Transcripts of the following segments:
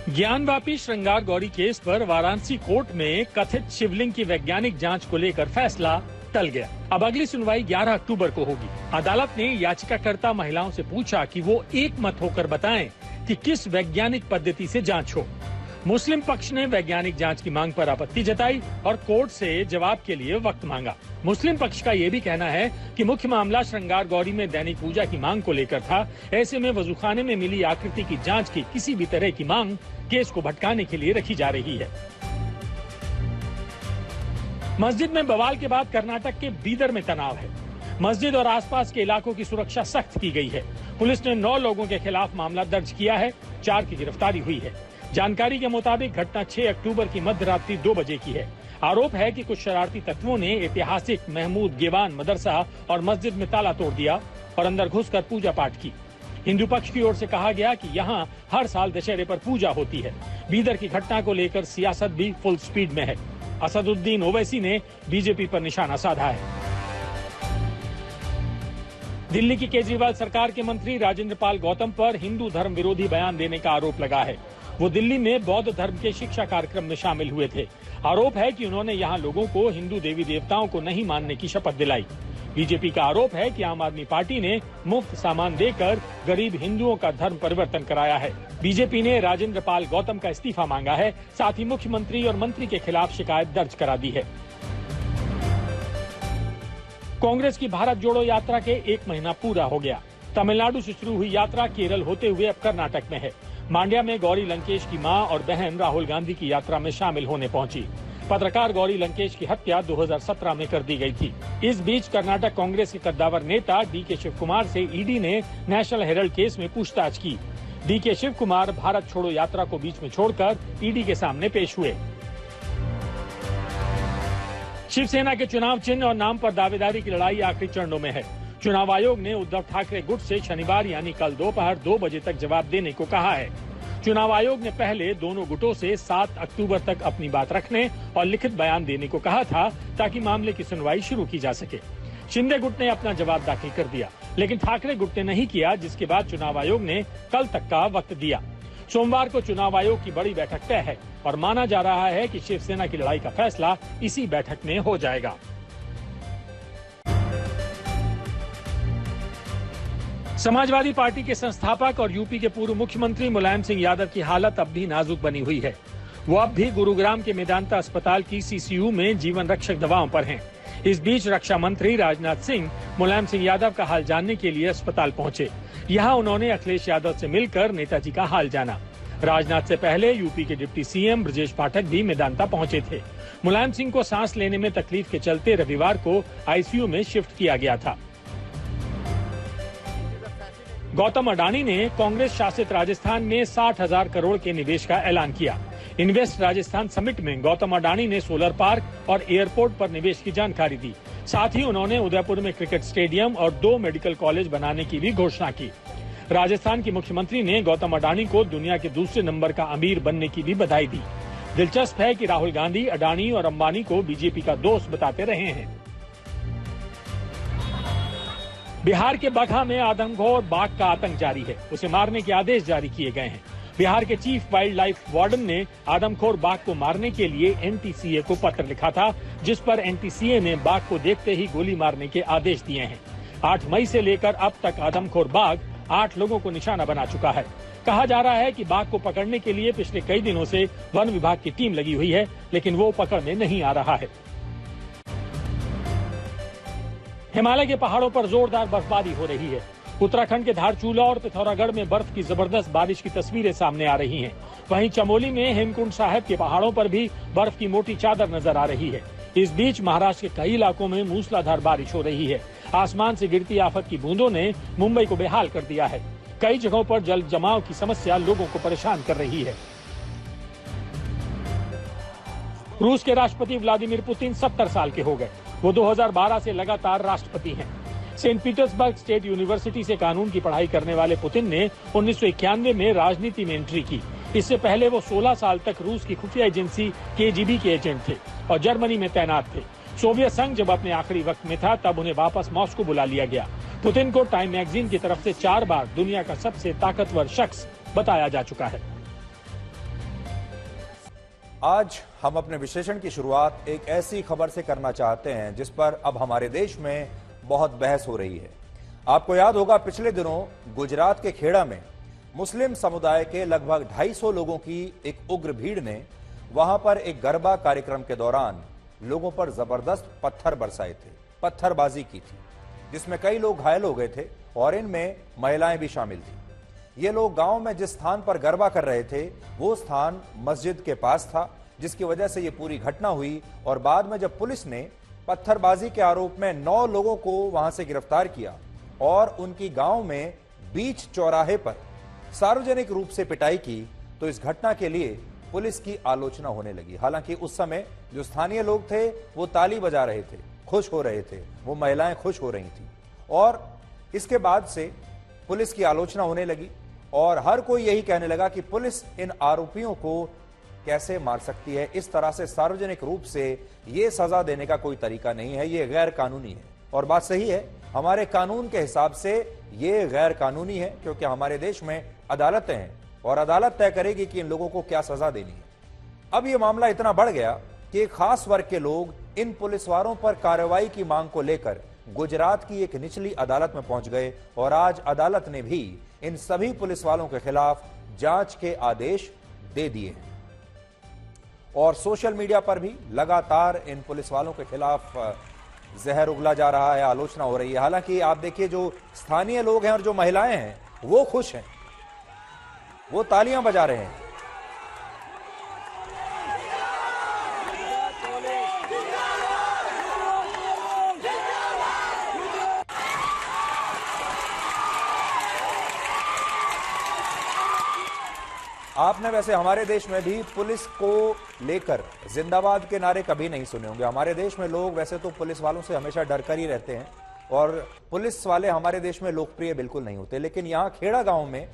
ज्ञानवापी श्रृंगार गौरी केस पर वाराणसी कोर्ट में कथित शिवलिंग की वैज्ञानिक जांच को लेकर फैसला टल गया। अब अगली सुनवाई 11 अक्टूबर को होगी। अदालत ने याचिकाकर्ता महिलाओं से पूछा कि वो एक मत होकर बताएं कि किस वैज्ञानिक पद्धति से जांच हो। मुस्लिम पक्ष ने वैज्ञानिक जांच की मांग पर आपत्ति जताई और कोर्ट से जवाब के लिए वक्त मांगा। मुस्लिम पक्ष का ये भी कहना है कि मुख्य मामला श्रृंगार गौरी में दैनिक पूजा की मांग को लेकर था। ऐसे में वजूखाने में मिली आकृति की जांच की किसी भी तरह की मांग केस को भटकाने के लिए रखी जा रही है। मस्जिद में बवाल के बाद कर्नाटक के बीदर में तनाव है। मस्जिद और आसपास के इलाकों की सुरक्षा सख्त की गई है। पुलिस ने 9 लोगों के खिलाफ मामला दर्ज किया है। 4 की गिरफ्तारी हुई है। जानकारी के मुताबिक घटना 6 अक्टूबर की मध्य रात्रि 2 बजे की है। आरोप है कि कुछ शरारती तत्वों ने ऐतिहासिक महमूद गेवान मदरसा और मस्जिद में ताला तोड़ दिया और अंदर घुसकर पूजा पाठ की। हिंदू पक्ष की ओर से कहा गया कि यहाँ हर साल दशहरे पर पूजा होती है। बीदर की घटना को लेकर सियासत भी फुल स्पीड में है। असदुद्दीन ओवैसी ने बीजेपी पर निशाना साधा है। दिल्ली की केजरीवाल सरकार के मंत्री राजेंद्र पाल गौतम पर हिंदू धर्म विरोधी बयान देने का आरोप लगा है। वो दिल्ली में बौद्ध धर्म के शिक्षा कार्यक्रम में शामिल हुए थे। आरोप है कि उन्होंने यहाँ लोगों को हिंदू देवी देवताओं को नहीं मानने की शपथ दिलाई। बीजेपी का आरोप है कि आम आदमी पार्टी ने मुफ्त सामान देकर गरीब हिंदुओं का धर्म परिवर्तन कराया है। बीजेपी ने राजेंद्र पाल गौतम का इस्तीफा मांगा है। साथ ही मुख्यमंत्री और मंत्री के खिलाफ शिकायत दर्ज करा दी है। कांग्रेस की भारत जोड़ो यात्रा के 1 महीना पूरा हो गया। तमिलनाडु से शुरू हुई यात्रा केरल होते हुए अब कर्नाटक में है। मांड्या में गौरी लंकेश की मां और बहन राहुल गांधी की यात्रा में शामिल होने पहुंची। पत्रकार गौरी लंकेश की हत्या 2017 में कर दी गई थी। इस बीच कर्नाटक कांग्रेस के कद्दावर नेता डीके शिव कुमार से ईडी ने नेशनल हेराल्ड केस में पूछताछ की। डीके शिव कुमार भारत छोड़ो यात्रा को बीच में छोड़कर ईडी के सामने पेश हुए। शिवसेना के चुनाव चिन्ह और नाम पर दावेदारी की लड़ाई आखिरी चरणों में है। चुनाव आयोग ने उद्धव ठाकरे गुट से शनिवार यानी कल दोपहर 2 बजे तक जवाब देने को कहा है। चुनाव आयोग ने पहले दोनों गुटों से 7 अक्टूबर तक अपनी बात रखने और लिखित बयान देने को कहा था ताकि मामले की सुनवाई शुरू की जा सके। शिंदे गुट ने अपना जवाब दाखिल कर दिया, लेकिन ठाकरे गुट ने नहीं किया, जिसके बाद चुनाव आयोग ने कल तक का वक्त दिया। सोमवार को चुनाव आयोग की बड़ी बैठक तय है और माना जा रहा है कि शिवसेना की लड़ाई का फैसला इसी बैठक में हो जाएगा। समाजवादी पार्टी के संस्थापक और यूपी के पूर्व मुख्यमंत्री मुलायम सिंह यादव की हालत अब भी नाजुक बनी हुई है। वो अब भी गुरुग्राम के मेदांता अस्पताल की सीसीयू में जीवन रक्षक दवाओं पर हैं। इस बीच रक्षा मंत्री राजनाथ सिंह मुलायम सिंह यादव का हाल जानने के लिए अस्पताल पहुंचे। यहाँ उन्होंने अखिलेश यादव से मिलकर नेताजी का हाल जाना। राजनाथ से पहले यूपी के डिप्टी सीएम ब्रजेश पाठक भी मेदांता पहुंचे थे। मुलायम सिंह को सांस लेने में तकलीफ के चलते रविवार को आईसीयू में शिफ्ट किया गया था। गौतम अडानी ने कांग्रेस शासित राजस्थान में 60,000 करोड़ के निवेश का ऐलान किया। इन्वेस्ट राजस्थान समिट में गौतम अडानी ने सोलर पार्क और एयरपोर्ट पर निवेश की जानकारी दी। साथ ही उन्होंने उदयपुर में क्रिकेट स्टेडियम और 2 मेडिकल कॉलेज बनाने की भी घोषणा की। राजस्थान की मुख्यमंत्री ने गौतम अडानी को दुनिया के दूसरे नंबर का अमीर बनने की भी बधाई दी। दिलचस्प है कि राहुल गांधी अडानी और अंबानी को बीजेपी का दोस्त बताते रहे हैं। बिहार के बगहा में आदमखोर बाघ का आतंक जारी है। उसे मारने के आदेश जारी किए गए हैं। बिहार के चीफ वाइल्ड लाइफ वार्डन ने आदमखोर बाघ को मारने के लिए एनटीसीए को पत्र लिखा था, जिस पर एनटीसीए ने बाघ को देखते ही गोली मारने के आदेश दिए हैं। 8 मई से लेकर अब तक आदमखोर बाघ 8 लोगों को निशाना बना चुका है। कहा जा रहा है कि बाघ को पकड़ने के लिए पिछले कई दिनों से वन विभाग की टीम लगी हुई है, लेकिन वो पकड़ में नहीं आ रहा है। हिमालय के पहाड़ों पर जोरदार बर्फबारी हो रही है। उत्तराखंड के धारचूला और पिथौरागढ़ में बर्फ की जबरदस्त बारिश की तस्वीरें सामने आ रही हैं। वहीं चमोली में हेमकुंड साहिब के पहाड़ों पर भी बर्फ की मोटी चादर नजर आ रही है। इस बीच महाराष्ट्र के कई इलाकों में मूसलाधार बारिश हो रही है। आसमान से गिरती आफत की बूंदों ने मुंबई को बेहाल कर दिया है। कई जगहों पर जल जमाव की समस्या लोगों को परेशान कर रही है। रूस के राष्ट्रपति व्लादिमीर पुतिन 70 साल के हो गए। वो 2012 से लगातार राष्ट्रपति हैं। सेंट पीटर्सबर्ग स्टेट यूनिवर्सिटी से कानून की पढ़ाई करने वाले पुतिन ने 1991 में राजनीति में एंट्री की। इससे पहले वो 16 साल तक रूस की खुफिया एजेंसी केजीबी के एजेंट थे और जर्मनी में तैनात थे। सोवियत संघ जब अपने आखिरी वक्त में था, तब उन्हें वापस मॉस्को बुला लिया गया। पुतिन को टाइम मैगजीन की तरफ से 4 बार दुनिया का सबसे ताकतवर शख्स बताया जा चुका है। आज हम अपने विश्लेषण की शुरुआत एक ऐसी खबर से करना चाहते हैं जिस पर अब हमारे देश में बहुत बहस हो रही है। आपको याद होगा, पिछले दिनों गुजरात के खेड़ा में मुस्लिम समुदाय के लगभग 250 लोगों की एक उग्र भीड़ ने वहां पर एक गरबा कार्यक्रम के दौरान लोगों पर जबरदस्त पत्थर बरसाए थे, पत्थरबाजी की थी, जिसमें कई लोग घायल हो गए थे और इनमें महिलाएं भी शामिल थी। ये लोग गांव में जिस स्थान पर गरबा कर रहे थे वो स्थान मस्जिद के पास था, जिसकी वजह से ये पूरी घटना हुई। और बाद में जब पुलिस ने पत्थरबाजी के आरोप में 9 लोगों को वहां से गिरफ्तार किया और उनकी गांव में बीच चौराहे पर सार्वजनिक रूप से पिटाई की, तो इस घटना के लिए पुलिस की आलोचना होने लगी। हालांकि उस समय जो स्थानीय लोग थे वो ताली बजा रहे थे, खुश हो रहे थे, वो महिलाएं खुश हो रही थी। और इसके बाद से पुलिस की आलोचना होने लगी और हर कोई यही कहने लगा कि पुलिस इन आरोपियों को कैसे मार सकती है। इस तरह से सार्वजनिक रूप से यह सजा देने का कोई तरीका नहीं है, यह गैर कानूनी है। और बात सही है, हमारे कानून के हिसाब से यह गैर कानूनी है, क्योंकि हमारे देश में अदालतें हैं और अदालत तय करेगी कि इन लोगों को क्या सजा देनी है। अब यह मामला इतना बढ़ गया कि एक खास वर्ग के लोग इन पुलिसवालों पर कार्रवाई की मांग को लेकर गुजरात की एक निचली अदालत में पहुंच गए और आज अदालत ने भी इन सभी पुलिस वालों के खिलाफ जांच के आदेश दे दिए हैं। और सोशल मीडिया पर भी लगातार इन पुलिस वालों के खिलाफ जहर उगला जा रहा है, आलोचना हो रही है। हालांकि आप देखिए, जो स्थानीय लोग हैं और जो महिलाएं हैं वो खुश हैं, वो तालियां बजा रहे हैं। आपने वैसे हमारे देश में भी पुलिस को लेकर जिंदाबाद के नारे कभी नहीं सुने होंगे। हमारे देश में लोग वैसे तो पुलिस वालों से हमेशा डरकर ही रहते हैं और पुलिस वाले हमारे देश में लोकप्रिय बिल्कुल नहीं होते। लेकिन यहां खेड़ा गांव में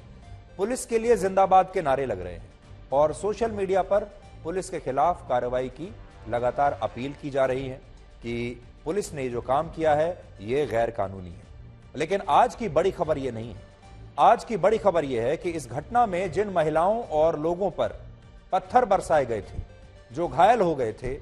पुलिस के लिए जिंदाबाद के नारे लग रहे हैं और सोशल मीडिया पर पुलिस के खिलाफ कार्रवाई की लगातार अपील की जा रही है कि पुलिस ने जो काम किया है ये गैर कानूनी है। लेकिन आज की बड़ी खबर ये नहीं है। आज की बड़ी खबर यह है कि इस घटना में जिन महिलाओं और लोगों पर पत्थर बरसाए गए थे, जो घायल हो गए थे,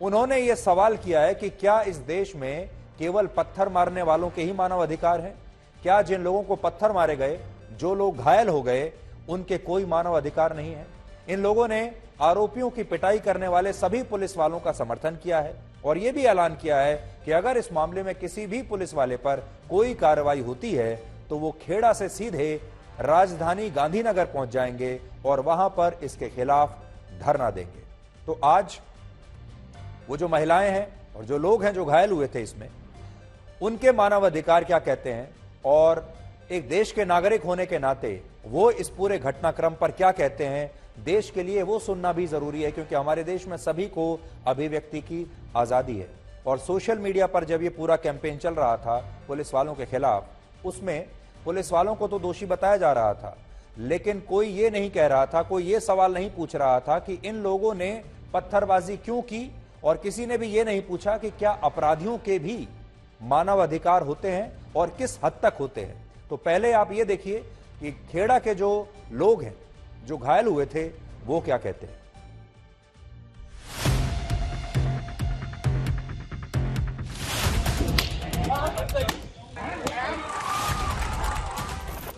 उन्होंने यह सवाल किया है कि क्या इस देश में केवल पत्थर मारने वालों के ही मानव अधिकार हैं? क्या जिन लोगों को पत्थर मारे गए, जो लोग घायल हो गए, उनके कोई मानव अधिकार नहीं है? इन लोगों ने आरोपियों की पिटाई करने वाले सभी पुलिस वालों का समर्थन किया है और यह भी ऐलान किया है कि अगर इस मामले में किसी भी पुलिस वाले पर कोई कार्रवाई होती है तो वो खेड़ा से सीधे राजधानी गांधीनगर पहुंच जाएंगे और वहां पर इसके खिलाफ धरना देंगे। तो आज वो जो महिलाएं हैं और जो लोग हैं जो घायल हुए थे इसमें, उनके मानवाधिकार क्या कहते हैं और एक देश के नागरिक होने के नाते वो इस पूरे घटनाक्रम पर क्या कहते हैं, देश के लिए वो सुनना भी जरूरी है, क्योंकि हमारे देश में सभी को अभिव्यक्ति की आजादी है। और सोशल मीडिया पर जब ये पूरा कैंपेन चल रहा था पुलिस वालों के खिलाफ, उसमें पुलिस वालों को तो दोषी बताया जा रहा था, लेकिन कोई ये नहीं कह रहा था, कोई ये सवाल नहीं पूछ रहा था कि इन लोगों ने पत्थरबाजी क्यों की, और किसी ने भी ये नहीं पूछा कि क्या अपराधियों के भी मानव अधिकार होते हैं और किस हद तक होते हैं। तो पहले आप ये देखिए कि खेड़ा के जो लोग हैं जो घायल हुए थे वो क्या कहते हैं।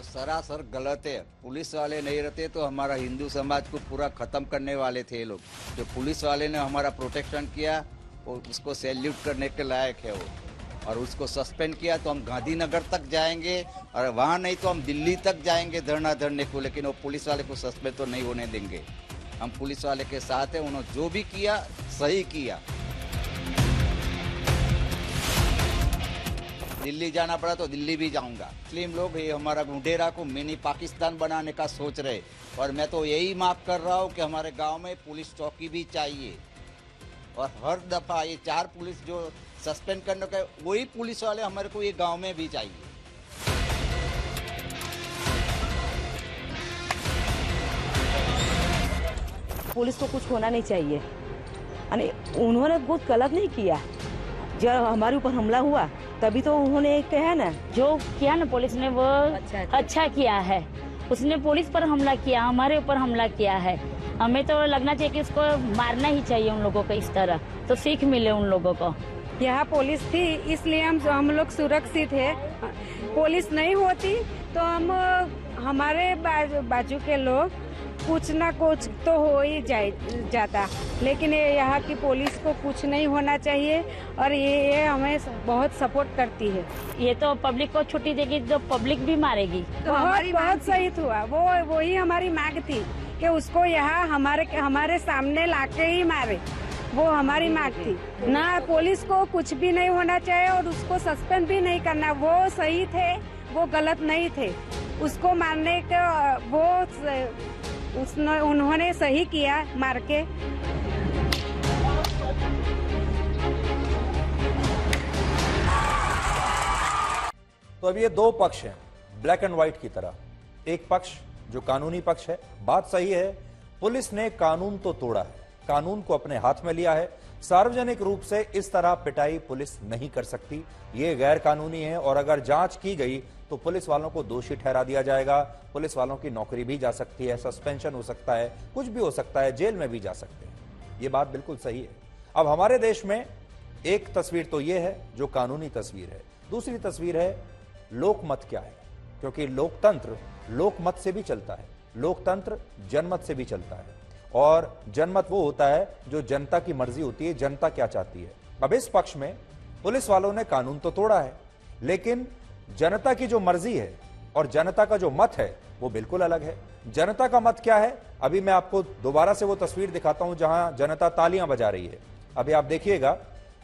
सरासर गलत है। पुलिस वाले नहीं रहते तो हमारा हिंदू समाज को पूरा खत्म करने वाले थे ये लोग। जो पुलिस वाले ने हमारा प्रोटेक्शन किया वो उसको सैल्यूट करने के लायक है वो, और उसको सस्पेंड किया तो हम गांधीनगर तक जाएंगे और वहाँ नहीं तो हम दिल्ली तक जाएंगे धरना धरने को, लेकिन वो पुलिस वाले को सस्पेंड तो नहीं होने देंगे। हम पुलिस वाले के साथ हैं, उन्होंने जो भी किया सही किया। दिल्ली जाना पड़ा तो दिल्ली भी जाऊंगा। मुस्लिम लोग ये हमारा मुंडेरा को मिनी पाकिस्तान बनाने का सोच रहे, और मैं तो यही माफ कर रहा हूँ कि हमारे गांव में पुलिस चौकी भी चाहिए, और हर दफा ये 4 पुलिस जो सस्पेंड करने का वही पुलिस वाले हमारे को ये गांव में भी चाहिए। पुलिस को कुछ होना नहीं चाहिए, उन्होंने कुछ गलत नहीं किया। जब हमारे ऊपर हमला हुआ तभी तो उन्होंने कहा ना, जो किया ना पुलिस ने वो अच्छा किया है। उसने पुलिस पर हमला किया, हमारे ऊपर हमला किया है। हमें तो लगना चाहिए कि उसको मारना ही चाहिए उन लोगों को, इस तरह तो सीख मिले उन लोगों को। यहाँ पुलिस थी इसलिए हम लोग सुरक्षित है। पुलिस नहीं होती तो हमारे बाजू के लोग कुछ ना कुछ तो हो ही जाता, लेकिन यहाँ की पुलिस को कुछ नहीं होना चाहिए और ये हमें बहुत सपोर्ट करती है। ये तो पब्लिक को छुट्टी देगी तो पब्लिक भी मारेगी। तो बहुत सही हुआ, वो ही हमारी मांग थी कि उसको यहाँ हमारे सामने लाके ही मारे, वो हमारी मांग थी ना। पुलिस को कुछ भी नहीं होना चाहिए और उसको सस्पेंड भी नहीं करना। वो सही थे, वो गलत नहीं थे। उसको मारने का उन्होंने सही किया मार के। तो अब ये दो पक्ष हैं ब्लैक एंड व्हाइट की तरह। एक पक्ष जो कानूनी पक्ष है, बात सही है, पुलिस ने कानून तो तोड़ा है, कानून को अपने हाथ में लिया है। सार्वजनिक रूप से इस तरह पिटाई पुलिस नहीं कर सकती, ये गैर कानूनी है और अगर जांच की गई तो पुलिस वालों को दोषी ठहरा दिया जाएगा, पुलिस वालों की नौकरी भी जा सकती है, सस्पेंशन हो सकता है, कुछ भी हो सकता है, जेल में भी जा सकते हैं। ये बात बिल्कुल सही है। अब हमारे देश में एक तस्वीर तो ये है जो कानूनी तस्वीर है, दूसरी तस्वीर है लोकमत क्या है, क्योंकि लोकतंत्र लोकमत से भी चलता है, लोकतंत्र जनमत से भी चलता है और जनमत वो होता है जो जनता की मर्जी होती है, जनता क्या चाहती है। अब इस पक्ष में पुलिस वालों ने कानून तो तोड़ा है, लेकिन जनता की जो मर्जी है और जनता का जो मत है वो बिल्कुल अलग है। जनता का मत क्या है, अभी मैं आपको दोबारा से वो तस्वीर दिखाता हूं जहां जनता तालियां बजा रही है। अभी आप देखिएगा,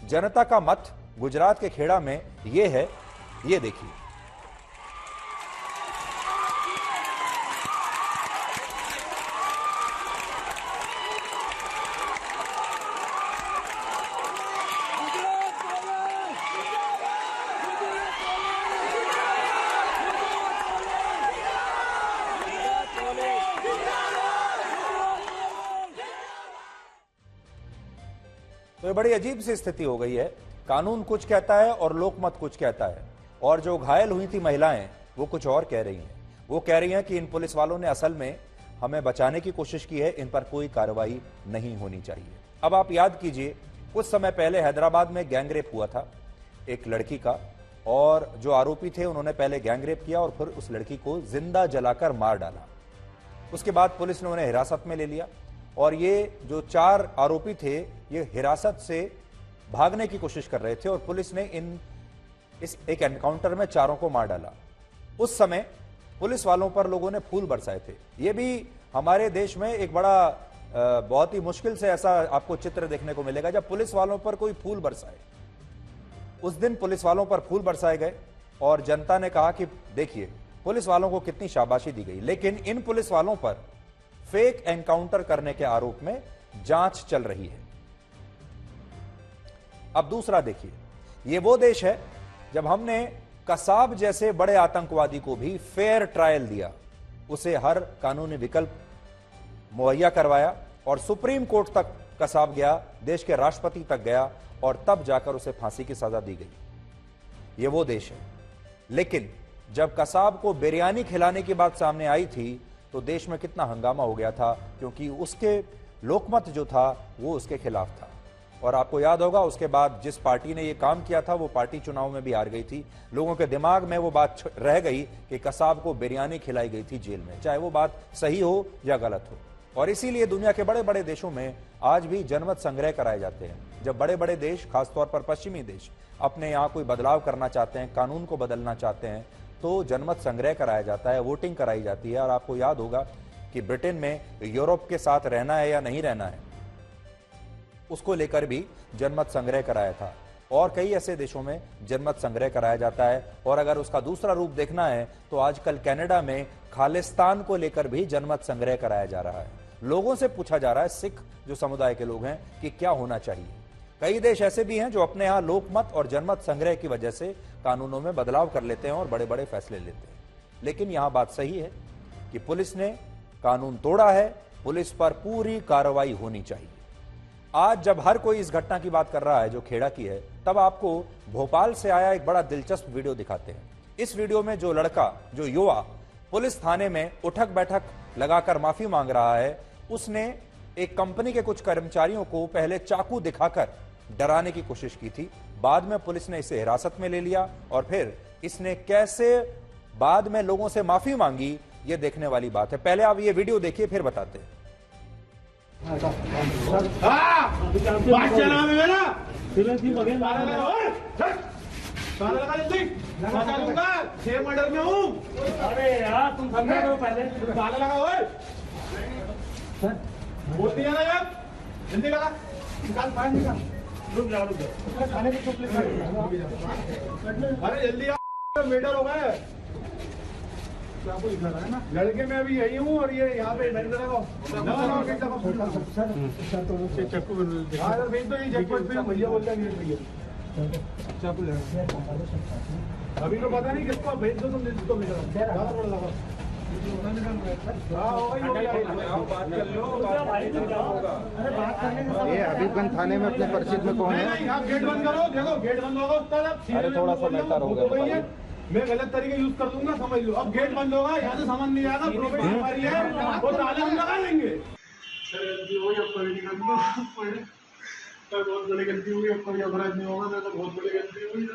जनता का मत गुजरात के खेड़ा में ये है, ये देखिए। तो ये बड़ी अजीब सी स्थिति हो गई है, कानून कुछ कहता है और लोकमत कुछ कहता है, और जो घायल हुई थी महिलाएं वो कुछ और कह रही हैं। वो कह रही हैं कि इन पुलिस वालों ने असल में हमें बचाने की कोशिश की है, इन पर कोई कार्रवाई नहीं होनी चाहिए। अब आप याद कीजिए, कुछ समय पहले हैदराबाद में गैंगरेप हुआ था एक लड़की का, और जो आरोपी थे उन्होंने पहले गैंगरेप किया और फिर उस लड़की को जिंदा जलाकर मार डाला। उसके बाद पुलिस ने उन्हें हिरासत में ले लिया और ये जो 4 आरोपी थे ये हिरासत से भागने की कोशिश कर रहे थे और पुलिस ने इस एक एनकाउंटर में 4 को मार डाला। उस समय पुलिस वालों पर लोगों ने फूल बरसाए थे। ये भी हमारे देश में एक बड़ा बहुत ही मुश्किल से ऐसा आपको चित्र देखने को मिलेगा जब पुलिस वालों पर कोई फूल बरसाए। उस दिन पुलिस वालों पर फूल बरसाए गए और जनता ने कहा कि देखिए पुलिस वालों को कितनी शाबाशी दी गई, लेकिन इन पुलिस वालों पर फेक एनकाउंटर करने के आरोप में जांच चल रही है। अब दूसरा देखिए, ये वो देश है जब हमने कसाब जैसे बड़े आतंकवादी को भी फेयर ट्रायल दिया, उसे हर कानूनी विकल्प मुहैया करवाया और सुप्रीम कोर्ट तक कसाब गया, देश के राष्ट्रपति तक गया और तब जाकर उसे फांसी की सजा दी गई। ये वो देश है। लेकिन जब कसाब को बिरयानी खिलाने की बात सामने आई थी तो देश में कितना हंगामा हो गया था, क्योंकि उसके लोकमत जो था वो उसके खिलाफ था। और आपको याद होगा उसके बाद जिस पार्टी ने ये काम किया था वो पार्टी चुनाव में भी हार गई थी। लोगों के दिमाग में वो बात रह गई कि कसाब को बिरयानी खिलाई गई थी जेल में, चाहे वो बात सही हो या गलत हो। और इसीलिए दुनिया के बड़े बड़े देशों में आज भी जनमत संग्रह कराए जाते हैं। जब बड़े बड़े देश, खासतौर पर पश्चिमी देश, अपने यहाँ कोई बदलाव करना चाहते हैं, कानून को बदलना चाहते हैं, तो जनमत संग्रह कराया जाता है, वोटिंग कराई जाती है। और आपको याद होगा कि ब्रिटेन में यूरोप के साथ रहना है या नहीं रहना है, उसको लेकर भी जनमत संग्रह कराया था। और कई ऐसे देशों में जनमत संग्रह कराया जाता है। और अगर उसका दूसरा रूप देखना है तो आजकल कनाडा में खालिस्तान को लेकर भी जनमत संग्रह कराया जा रहा है। लोगों से पूछा जा रहा है, सिख जो समुदाय के लोग हैं, कि क्या होना चाहिए। कई देश ऐसे भी हैं जो अपने यहां लोकमत और जनमत संग्रह की वजह से कानूनों में बदलाव कर लेते हैं और बड़े बड़े फैसले लेते हैं। लेकिन यहां बात सही है कि पुलिस ने कानून तोड़ा है, पुलिस पर पूरी कार्रवाई होनी चाहिए। आज जब हर कोई इस घटना की बात कर रहा है जो खेड़ा की है, तब आपको भोपाल से आया एक बड़ा दिलचस्प वीडियो दिखाते हैं। इस वीडियो में जो लड़का, जो युवा पुलिस थाने में उठक बैठक लगाकर माफी मांग रहा है, उसने एक कंपनी के कुछ कर्मचारियों को पहले चाकू दिखाकर डराने की कोशिश की थी। बाद में पुलिस ने इसे हिरासत में ले लिया और फिर इसने कैसे बाद में लोगों से माफी मांगी, यह देखने वाली बात है। पहले आप ये वीडियो देखिए, फिर बताते हैं। मर्डर में हूँ। अरे यार तुम समझा दो पहले। ताला लगा हुआ है। वोट नहीं आना यार, जल्दी लगा, निकाल फाइल निकाल। रुक जाओ। खाने की चुप लेकर अरे जल्दी आ, मीटर हो गए। चाकू दिखा रहा है ना, लड़के में अभी यही हूँ और ये यहाँ पे डंडा लगाओ। चाकू भेज दो, ये जगपत पे भैया बोलता है भैया चाकू ले। अभी तो पता नहीं किसको भेज दो, तुम जिसको भेज लगाओ। ये हबीबगंज थाने में अपने परिचित में कौन है? आप गेट बंद करो, देखो गेट बंद होगा। अरे थोड़ा सा बेहतर हो गया। मैं गलत तरीके यूज कर दूंगा, समझ लो। अब गेट बंद होगा, यहाँ से सामान नहीं आएगा, प्रॉपर्टी हमारी है, वो ताले हम लगा लेंगे। सर गलती हुई, अब कोई नहीं करना। बहुत बड़ी गलती हुई, अब कोई अपराध नहीं होगा। मैं तो बहुत बड़ी गलती हुई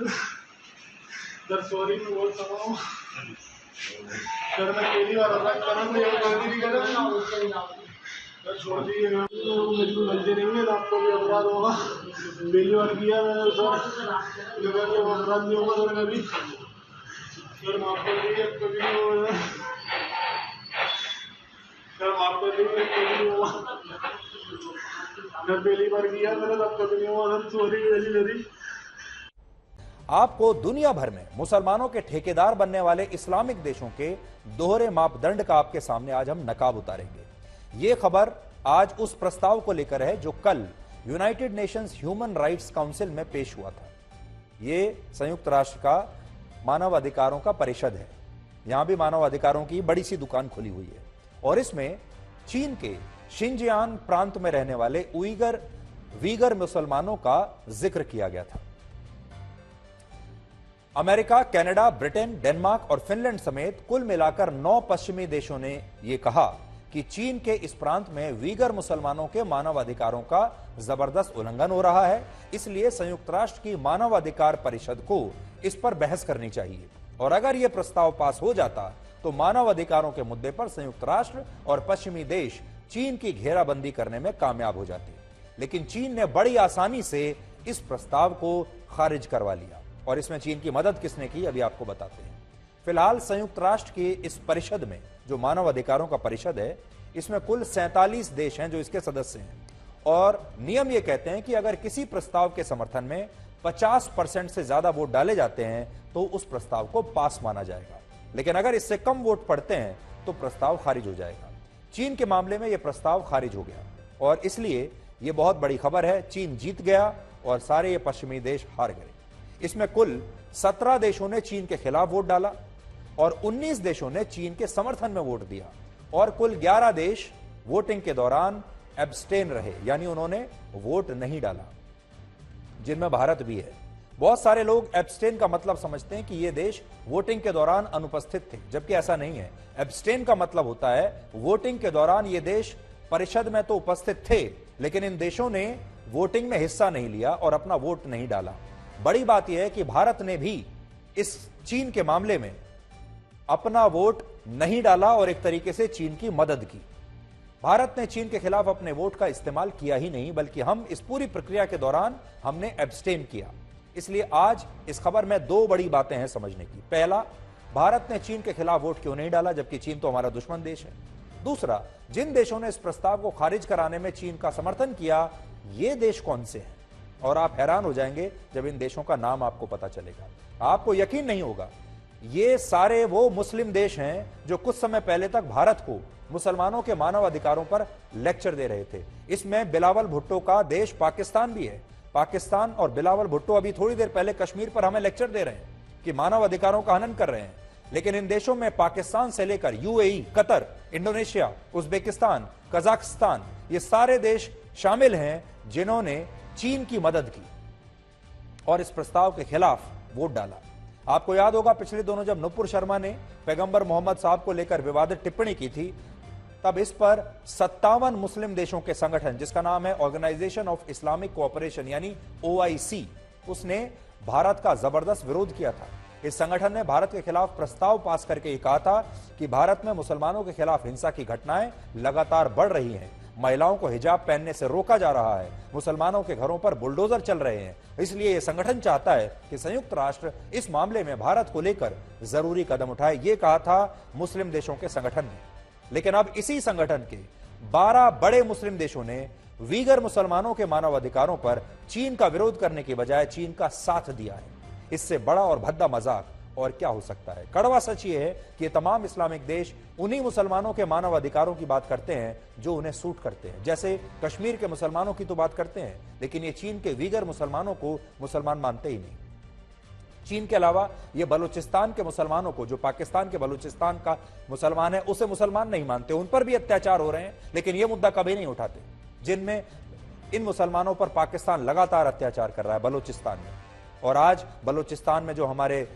सर, सॉरी, मैं बहुत समाऊँ सर। मैं पहली बार अपराध कर रहा हूँ, ये गलती नहीं कर रहा सर, छोड़ दीजिए। मेरी कोई गलती नहीं है, आपको भी अपराध होगा। पहली बार किया मैंने सर, अपराध नहीं होगा सर कभी। सर माफ कर दीजिए, कभी नहीं होगा सर, माफ कर दीजिए, कभी नहीं होगा। मैं पहली बार किया मैंने, तब कभी नहीं हुआ सर, सॉरी मेरी। आपको दुनिया भर में मुसलमानों के ठेकेदार बनने वाले इस्लामिक देशों के दोहरे मापदंड का आपके सामने आज हम नकाब उतारेंगे। यह खबर आज उस प्रस्ताव को लेकर है जो कल United Nations human rights council में पेश हुआ था। यह संयुक्त राष्ट्र का मानव अधिकारों का परिषद है। यहां भी मानव अधिकारों की बड़ी सी दुकान खुली हुई है और इसमें चीन के शिनजियांग प्रांत में रहने वाले वीगर मुसलमानों का जिक्र किया गया था। अमेरिका, कनाडा, ब्रिटेन, डेनमार्क और फिनलैंड समेत कुल मिलाकर 9 पश्चिमी देशों ने यह कहा कि चीन के इस प्रांत में वीगर मुसलमानों के मानव अधिकारों का जबरदस्त उल्लंघन हो रहा है। इसलिए संयुक्त राष्ट्र की मानव अधिकार परिषद को इस पर बहस करनी चाहिए और अगर यह प्रस्ताव पास हो जाता तो मानव अधिकारों के मुद्दे पर संयुक्त राष्ट्र और पश्चिमी देश चीन की घेराबंदी करने में कामयाब हो जाते। लेकिन चीन ने बड़ी आसानी से इस प्रस्ताव को खारिज करवा लिया और इसमें चीन की मदद किसने की, अभी आपको बताते हैं। फिलहाल संयुक्त राष्ट्र की इस परिषद में, जो मानव अधिकारों का परिषद है, इसमें कुल 47 देश हैं जो इसके सदस्य हैं और नियम यह कहते हैं कि अगर किसी प्रस्ताव के समर्थन में 50% से ज्यादा वोट डाले जाते हैं तो उस प्रस्ताव को पास माना जाएगा, लेकिन अगर इससे कम वोट पड़ते हैं तो प्रस्ताव खारिज हो जाएगा। चीन के मामले में यह प्रस्ताव खारिज हो गया और इसलिए यह बहुत बड़ी खबर है। चीन जीत गया और सारे ये पश्चिमी देश हार गए। इसमें कुल 17 देशों ने चीन के खिलाफ वोट डाला और 19 देशों ने चीन के समर्थन में वोट दिया और कुल 11 देश वोटिंग के दौरान एब्स्टेन रहे, यानी उन्होंने वोट नहीं डाला, जिनमें भारत भी है। बहुत सारे लोग एब्स्टेन का मतलब समझते हैं कि ये देश वोटिंग के दौरान अनुपस्थित थे, जबकि ऐसा नहीं है। एब्स्टेन का मतलब होता है वोटिंग के दौरान ये देश परिषद में तो उपस्थित थे लेकिन इन देशों ने वोटिंग में हिस्सा नहीं लिया और अपना वोट नहीं डाला। बड़ी बात यह है कि भारत ने भी इस चीन के मामले में अपना वोट नहीं डाला और एक तरीके से चीन की मदद की। भारत ने चीन के खिलाफ अपने वोट का इस्तेमाल किया ही नहीं, बल्कि हम इस पूरी प्रक्रिया के दौरान हमने एब्स्टेन किया। इसलिए आज इस खबर में 2 बड़ी बातें हैं समझने की। पहला, भारत ने चीन के खिलाफ वोट क्यों नहीं डाला, जबकि चीन तो हमारा दुश्मन देश है। दूसरा, जिन देशों ने इस प्रस्ताव को खारिज कराने में चीन का समर्थन किया, ये देश कौन से हैं? और आप हैरान हो जाएंगे जब इन देशों का नाम आपको पता चलेगा। आपको यकीन नहीं होगा, ये सारे वो मुस्लिम देश हैं जो कुछ समय पहले तक भारत को मुसलमानों के मानव अधिकारों पर लेक्चर दे रहे थे। इसमें बिलावल भुट्टो का देश पाकिस्तान भी है। पाकिस्तान और बिलावल भुट्टो अभी थोड़ी देर पहले कश्मीर पर हमें लेक्चर दे रहे हैं कि मानव अधिकारों का हनन कर रहे हैं, लेकिन इन देशों में पाकिस्तान से लेकर UAE, Qatar, Indonesia, Uzbekistan, Kazakhstan, ये सारे देश शामिल हैं जिन्होंने चीन की मदद की और इस प्रस्ताव के खिलाफ वोट डाला। आपको याद होगा पिछले दिनों जब नुपुर शर्मा ने पैगंबर मोहम्मद साहब को लेकर विवादित टिप्पणी की थी, तब इस पर 57 मुस्लिम देशों के संगठन, जिसका नाम है ऑर्गेनाइजेशन ऑफ इस्लामिक कोऑपरेशन यानी OIC, उसने भारत का जबरदस्त विरोध किया था। इस संगठन ने भारत के खिलाफ प्रस्ताव पास करके ये कहा था कि भारत में मुसलमानों के खिलाफ हिंसा की घटनाएं लगातार बढ़ रही हैं, महिलाओं को हिजाब पहनने से रोका जा रहा है, मुसलमानों के घरों पर बुलडोजर चल रहे हैं। इसलिए यह संगठन चाहता है कि संयुक्त राष्ट्र इस मामले में भारत को लेकर जरूरी कदम उठाए, ये कहा था मुस्लिम देशों के संगठन ने। लेकिन अब इसी संगठन के 12 बड़े मुस्लिम देशों ने वीगर मुसलमानों के मानवाधिकारों पर चीन का विरोध करने की बजाय चीन का साथ दिया है। इससे बड़ा और भद्दा मजाक और क्या हो सकता है। कड़वा सच ये है कि ये तमाम इस्लामिक देश उन्हीं मुसलमानों के मानव अधिकारों की बात करते हैं जो उन्हें सूट करते हैं। जैसे कश्मीर के मुसलमानों की तो बात करते हैं, लेकिन ये चीन के वीगर मुसलमानों को मुसलमान मानते ही नहीं। चीन के अलावा ये बलूचिस्तान के मुसलमानों को, जो पाकिस्तान के बलूचिस्तान का मुसलमान है, उसे मुसलमान नहीं मानते। उन पर भी अत्याचार हो रहे हैं, लेकिन ये मुद्दा कभी नहीं उठाते, जिनमें इन मुसलमानों पर पाकिस्तान लगातार अत्याचार कर रहा है बलूचिस्तान में। और आज बलूचिस्तान में जो हमारे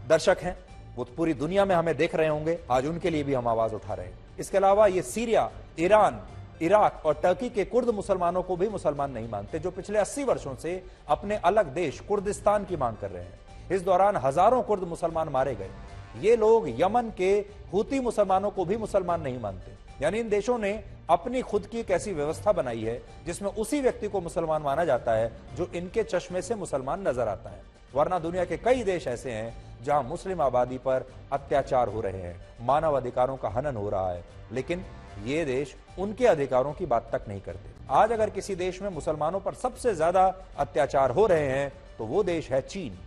दर्शक हैं वो पूरी दुनिया में हमें देख रहे होंगे, आज उनके लिए भी हम आवाज उठा रहे हैं। इसके अलावा ये सीरिया, ईरान, इराक और टर्की के कुर्द मुसलमानों को भी मुसलमान नहीं मानते, जो पिछले 80 वर्षों से अपने अलग देश कुर्दिस्तान की मांग कर रहे हैं। इस दौरान हजारों कुर्द मुसलमान मारे गए। ये लोग यमन के हूती मुसलमानों को भी मुसलमान नहीं मानते। यानी इन देशों ने अपनी खुद की एक ऐसी व्यवस्था बनाई है जिसमें उसी व्यक्ति को मुसलमान माना जाता है जो इनके चश्मे से मुसलमान नजर आता है। वरना दुनिया के कई देश ऐसे हैं जहां मुस्लिम आबादी पर अत्याचार हो रहे हैं, मानव अधिकारों का हनन हो रहा है, लेकिन ये देश उनके अधिकारों की बात तक नहीं करते। आज अगर किसी देश में मुसलमानों पर सबसे ज्यादा अत्याचार हो रहे हैं तो वो देश है चीन।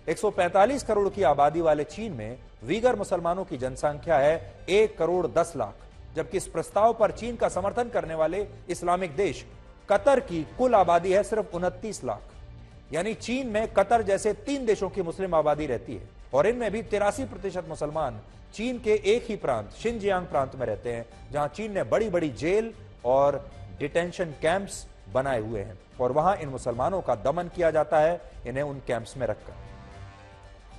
145 करोड़ की आबादी वाले चीन में वीगर मुसलमानों की जनसंख्या है 1 करोड़ 10 लाख, जबकि इस प्रस्ताव पर चीन का समर्थन करने वाले इस्लामिक देश कतर की कुल आबादी है सिर्फ 29 लाख। यानी चीन में कतर जैसे 3 देशों की मुस्लिम आबादी रहती है और इनमें भी 83% मुसलमान चीन के एक ही प्रांत शिनजियांग प्रांत में रहते हैं, जहां चीन ने बड़ी बड़ी जेल और डिटेंशन कैंप्स बनाए हुए हैं और वहां इन मुसलमानों का दमन किया जाता है, इन्हें उन कैंप्स में रखकर।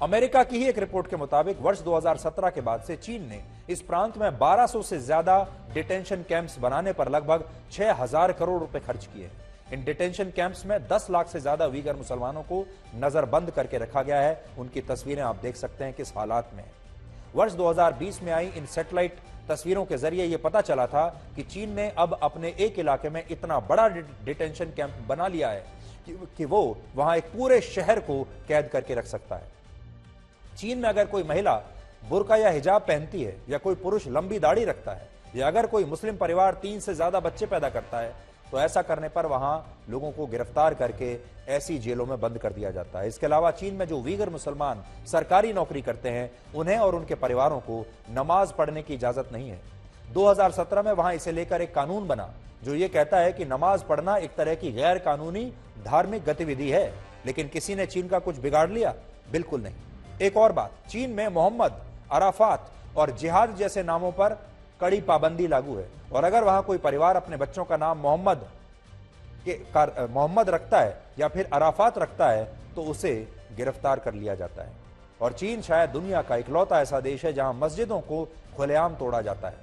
अमेरिका की ही एक रिपोर्ट के मुताबिक वर्ष 2017 के बाद से चीन ने इस प्रांत में 1200 से ज्यादा डिटेंशन कैंप्स बनाने पर लगभग 6000 करोड़ रुपए खर्च किए। इन डिटेंशन कैंप्स में 10 लाख से ज्यादा वीगर मुसलमानों को नजरबंद करके रखा गया है। उनकी तस्वीरें आप देख सकते हैं किस हालात में है। वर्ष 2020 में आई इन सैटेलाइट तस्वीरों के जरिए यह पता चला था कि चीन ने अब अपने एक इलाके में इतना बड़ा डिटेंशन कैंप बना लिया है कि वो वहां एक पूरे शहर को कैद करके रख सकता है। चीन में अगर कोई महिला बुर्का या हिजाब पहनती है, या कोई पुरुष लंबी दाढ़ी रखता है, या अगर कोई मुस्लिम परिवार 3 से ज्यादा बच्चे पैदा करता है, तो ऐसा करने पर वहां लोगों को गिरफ्तार करके ऐसी जेलों में बंद कर दिया जाता है। इसके अलावा चीन में जो वीगर मुसलमान सरकारी नौकरी करते हैं, उन्हें और उनके परिवारों को नमाज पढ़ने की इजाजत नहीं है। 2017 में वहां इसे लेकर एक कानून बना जो ये कहता है कि नमाज पढ़ना एक तरह की गैर कानूनी धार्मिक गतिविधि है। लेकिन किसी ने चीन का कुछ बिगाड़ लिया? बिल्कुल नहीं। एक और बात, चीन में मोहम्मद, अराफात और जिहाद जैसे नामों पर कड़ी पाबंदी लागू है और अगर वहां कोई परिवार अपने बच्चों का नाम मोहम्मद रखता है या फिर अराफात रखता है तो उसे गिरफ्तार कर लिया जाता है। और चीन शायद दुनिया का इकलौता ऐसा देश है जहां मस्जिदों को खुलेआम तोड़ा जाता है।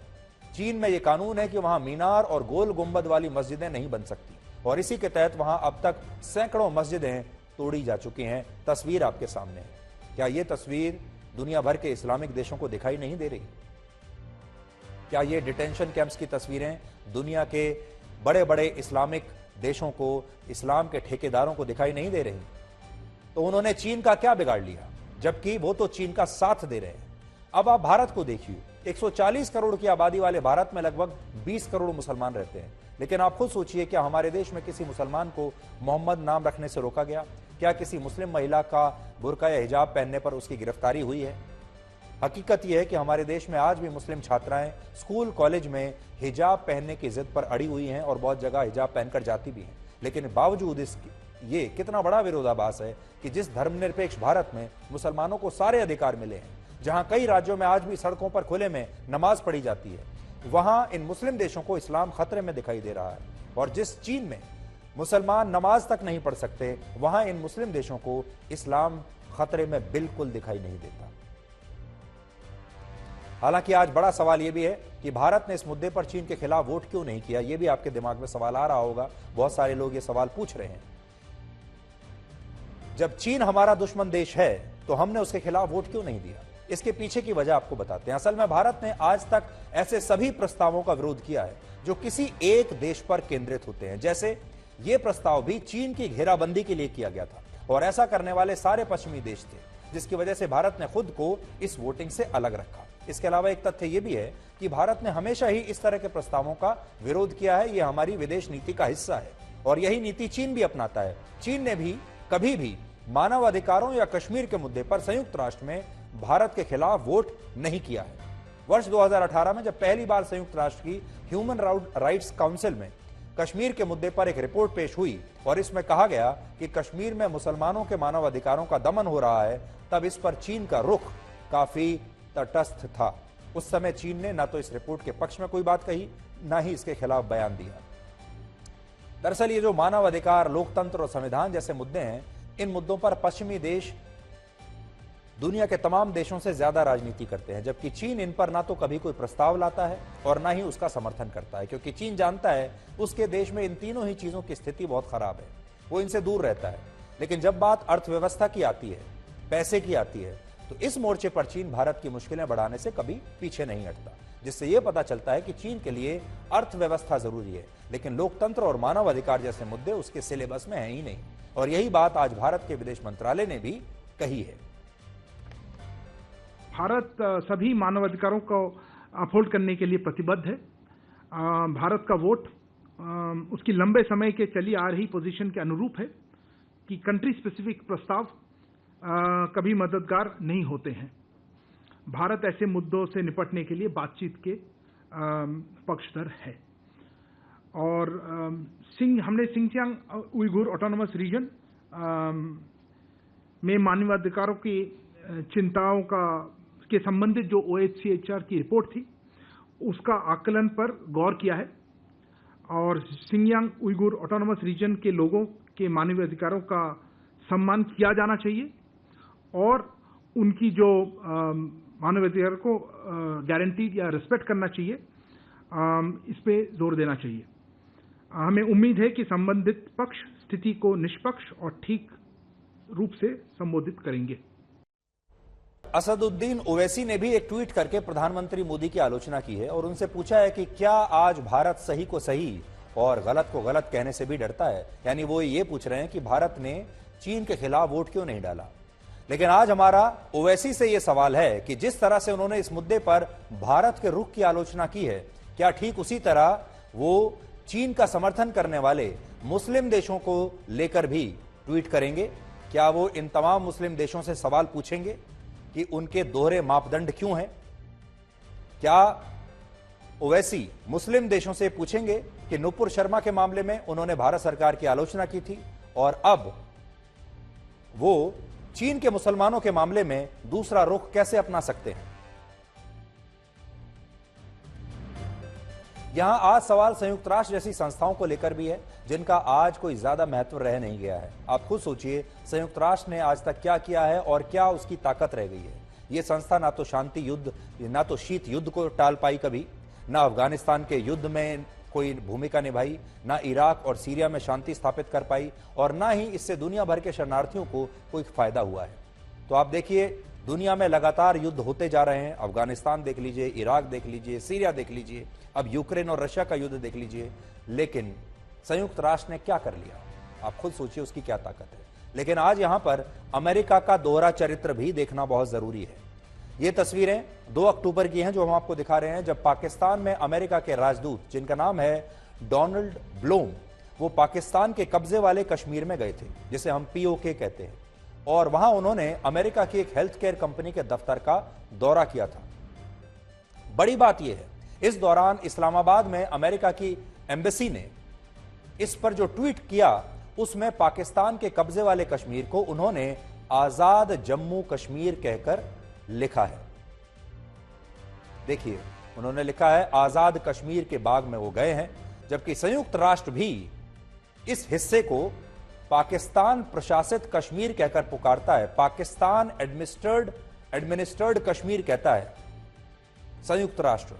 चीन में यह कानून है कि वहां मीनार और गोल गुंबद वाली मस्जिदें नहीं बन सकती और इसी के तहत वहां अब तक सैकड़ों मस्जिदें तोड़ी जा चुकी हैं। तस्वीर आपके सामने है। क्या यह तस्वीर दुनिया भर के इस्लामिक देशों को दिखाई नहीं दे रही? क्या ये डिटेंशन कैंप्स की तस्वीरें दुनिया के बड़े बड़े इस्लामिक देशों को, इस्लाम के ठेकेदारों को दिखाई नहीं दे रही? तो उन्होंने चीन का क्या बिगाड़ लिया, जबकि वो तो चीन का साथ दे रहे हैं। अब आप भारत को देखिए, 140 करोड़ की आबादी वाले भारत में लगभग 20 करोड़ मुसलमान रहते हैं। लेकिन आप खुद सोचिए, क्या हमारे देश में किसी मुसलमान को मोहम्मद नाम रखने से रोका गया? क्या किसी मुस्लिम महिला का बुर्का या हिजाब पहनने पर उसकी गिरफ्तारी हुई है? हकीकत यह है कि हमारे देश में आज भी मुस्लिम छात्राएं स्कूल कॉलेज में हिजाब पहनने की जिद पर अड़ी हुई हैं और बहुत जगह हिजाब पहनकर जाती भी हैं। लेकिन बावजूद इसके ये कितना बड़ा विरोधाभास है कि जिस धर्मनिरपेक्ष भारत में मुसलमानों को सारे अधिकार मिले हैं, जहां कई राज्यों में आज भी सड़कों पर खुले में नमाज पढ़ी जाती है, वहां इन मुस्लिम देशों को इस्लाम खतरे में दिखाई दे रहा है। और जिस चीन में मुसलमान नमाज तक नहीं पढ़ सकते, वहां इन मुस्लिम देशों को इस्लाम खतरे में बिल्कुल दिखाई नहीं देता। हालांकि आज बड़ा सवाल यह भी है कि भारत ने इस मुद्दे पर चीन के खिलाफ वोट क्यों नहीं किया। यह भी आपके दिमाग में सवाल आ रहा होगा, बहुत सारे लोग ये सवाल पूछ रहे हैं। जब चीन हमारा दुश्मन देश है तो हमने उसके खिलाफ वोट क्यों नहीं दिया। इसके पीछे की वजह आपको बताते हैं। असल में भारत ने आज तक ऐसे सभी प्रस्तावों का विरोध किया है जो किसी एक देश पर केंद्रित होते हैं। जैसे यह प्रस्ताव भी चीन की घेराबंदी के लिए किया गया था और ऐसा करने वाले सारे पश्चिमी देश थे, जिसकी वजह से भारत ने खुद को इस वोटिंग से अलग रखा। इसके अलावा एक तथ्य यह भी है कि भारत ने हमेशा ही इस तरह के प्रस्तावों का विरोध किया है। यह हमारी विदेश नीति का हिस्सा है और यही नीति चीन भी अपनाता है। चीन ने भी कभी भी मानव अधिकारों या कश्मीर के मुद्दे पर संयुक्त राष्ट्र में भारत के खिलाफ वोट नहीं किया है। वर्ष 2018 में जब पहली बार संयुक्त राष्ट्र की ह्यूमन राइट्स काउंसिल में कश्मीर के मुद्दे पर एक रिपोर्ट पेश हुई और इसमें कहा गया कि कश्मीर में मुसलमानों के मानव अधिकारों का दमन हो रहा है, तब इस पर चीन का रुख काफी तटस्थ था। उस समय चीन ने न तो इस रिपोर्ट के पक्ष में कोई बात कही, न ही इसके खिलाफ बयान दिया। दरअसल ये जो मानव अधिकार, लोकतंत्र और संविधान जैसे मुद्दे हैं, इन मुद्दों पर पश्चिमी देश दुनिया के तमाम देशों से ज्यादा राजनीति करते हैं, जबकि चीन इन पर ना तो कभी कोई प्रस्ताव लाता है और ना ही उसका समर्थन करता है, क्योंकि चीन जानता है उसके देश में इन तीनों ही चीजों की स्थिति बहुत खराब है। वो इनसे दूर रहता है। लेकिन जब बात अर्थव्यवस्था की आती है, पैसे की आती है, तो इस मोर्चे पर चीन भारत की मुश्किलें बढ़ाने से कभी पीछे नहीं हटता, जिससे यह पता चलता है कि चीन के लिए अर्थव्यवस्था जरूरी है, लेकिन लोकतंत्र और मानव अधिकार जैसे मुद्दे उसके सिलेबस में है ही नहीं। और यही बात आज भारत के विदेश मंत्रालय ने भी कही है। भारत सभी मानवाधिकारों को अपहोल्ड करने के लिए प्रतिबद्ध है। भारत का वोट उसकी लंबे समय के चली आ रही पोजीशन के अनुरूप है कि कंट्री स्पेसिफिक प्रस्ताव कभी मददगार नहीं होते हैं। भारत ऐसे मुद्दों से निपटने के लिए बातचीत के पक्षधर है। और हमने सिंगजियांग उइगुर ऑटोनोमस रीजन में मानवाधिकारों की चिंताओं के संबंधित जो OHCHR की रिपोर्ट थी, उसका आकलन पर गौर किया है और सिंगजियांग उइगुर ऑटोनोमस रीजन के लोगों के मानवीय अधिकारों का सम्मान किया जाना चाहिए और उनकी जो मानव अधिकार को गारंटी या रिस्पेक्ट करना चाहिए, इस पे जोर देना चाहिए। हमें उम्मीद है कि संबंधित पक्ष स्थिति को निष्पक्ष और ठीक रूप से संबोधित करेंगे। असदुद्दीन ओवैसी ने भी एक ट्वीट करके प्रधानमंत्री मोदी की आलोचना की है और उनसे पूछा है कि क्या आज भारत सही को सही और गलत को गलत कहने से भी डरता है। यानी वो ये पूछ रहे हैं कि भारत ने चीन के खिलाफ वोट क्यों नहीं डाला। लेकिन आज हमारा ओवैसी से यह सवाल है कि जिस तरह से उन्होंने इस मुद्दे पर भारत के रुख की आलोचना की है, क्या ठीक उसी तरह वो चीन का समर्थन करने वाले मुस्लिम देशों को लेकर भी ट्वीट करेंगे? क्या वो इन तमाम मुस्लिम देशों से सवाल पूछेंगे कि उनके दोहरे मापदंड क्यों हैं? क्या ओवैसी मुस्लिम देशों से पूछेंगे कि नुपुर शर्मा के मामले में उन्होंने भारत सरकार की आलोचना की थी और अब वो चीन के मुसलमानों के मामले में दूसरा रुख कैसे अपना सकते हैं? यहां आज सवाल संयुक्त राष्ट्र जैसी संस्थाओं को लेकर भी है, जिनका आज कोई ज्यादा महत्व रह नहीं गया है। आप खुद सोचिए, संयुक्त राष्ट्र ने आज तक क्या किया है और क्या उसकी ताकत रह गई है। यह संस्था ना तो शांति युद्ध, ना तो शीत युद्ध को टाल पाई कभी, ना अफगानिस्तान के युद्ध में कोई भूमिका निभाई, ना इराक और सीरिया में शांति स्थापित कर पाई और ना ही इससे दुनिया भर के शरणार्थियों को कोई फायदा हुआ है। तो आप देखिए, दुनिया में लगातार युद्ध होते जा रहे हैं। अफगानिस्तान देख लीजिए, इराक देख लीजिए, सीरिया देख लीजिए, अब यूक्रेन और रशिया का युद्ध देख लीजिए। लेकिन संयुक्त राष्ट्र ने क्या कर लिया? आप खुद सोचिए उसकी क्या ताकत है। लेकिन आज यहां पर अमेरिका का दोहरा चरित्र भी देखना बहुत जरूरी है। ये तस्वीरें 2 अक्टूबर की हैं जो हम आपको दिखा रहे हैं, जब पाकिस्तान में अमेरिका के राजदूत, जिनका नाम है डोनाल्ड ब्लूम, वो पाकिस्तान के कब्जे वाले कश्मीर में गए थे, जिसे हम POK कहते हैं, और वहां उन्होंने अमेरिका की एक हेल्थ केयर कंपनी के दफ्तर का दौरा किया था। बड़ी बात यह है, इस दौरान इस्लामाबाद में अमेरिका की एम्बेसी ने इस पर जो ट्वीट किया, उसमें पाकिस्तान के कब्जे वाले कश्मीर को उन्होंने आजाद जम्मू कश्मीर कहकर लिखा है। देखिए, उन्होंने लिखा है आजाद कश्मीर के बाग में वो गए हैं, जबकि संयुक्त राष्ट्र भी इस हिस्से को पाकिस्तान प्रशासित कश्मीर कहकर पुकारता है, पाकिस्तान एडमिनिस्टर्ड कश्मीर कहता है। संयुक्त राष्ट्र,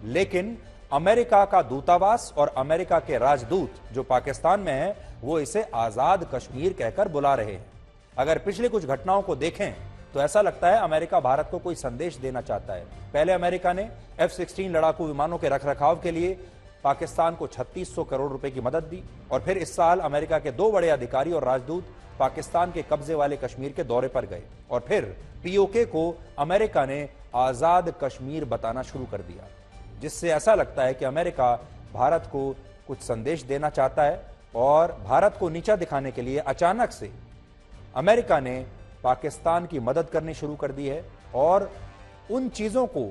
लेकिन अमेरिका का दूतावास और अमेरिका के राजदूत जो पाकिस्तान में हैं, वो इसे आजाद कश्मीर कहकर बुला रहे हैं। अगर पिछली कुछ घटनाओं को देखें तो ऐसा लगता है अमेरिका भारत को कोई संदेश देना चाहता है। पहले अमेरिका ने F-16 लड़ाकू विमानों के रखरखाव के लिए पाकिस्तान को 3600 करोड़ रुपए की मदद दी, और फिर इस साल अमेरिका के 2 बड़े अधिकारी और राजदूत पाकिस्तान के कब्जे वाले कश्मीर के दौरे पर गए, और फिर POK को अमेरिका ने आजाद कश्मीर बताना शुरू कर दिया, जिससे ऐसा लगता है कि अमेरिका भारत को कुछ संदेश देना चाहता है। और भारत को नीचा दिखाने के लिए अचानक से अमेरिका ने पाकिस्तान की मदद करनी शुरू कर दी है, और उन चीजों को,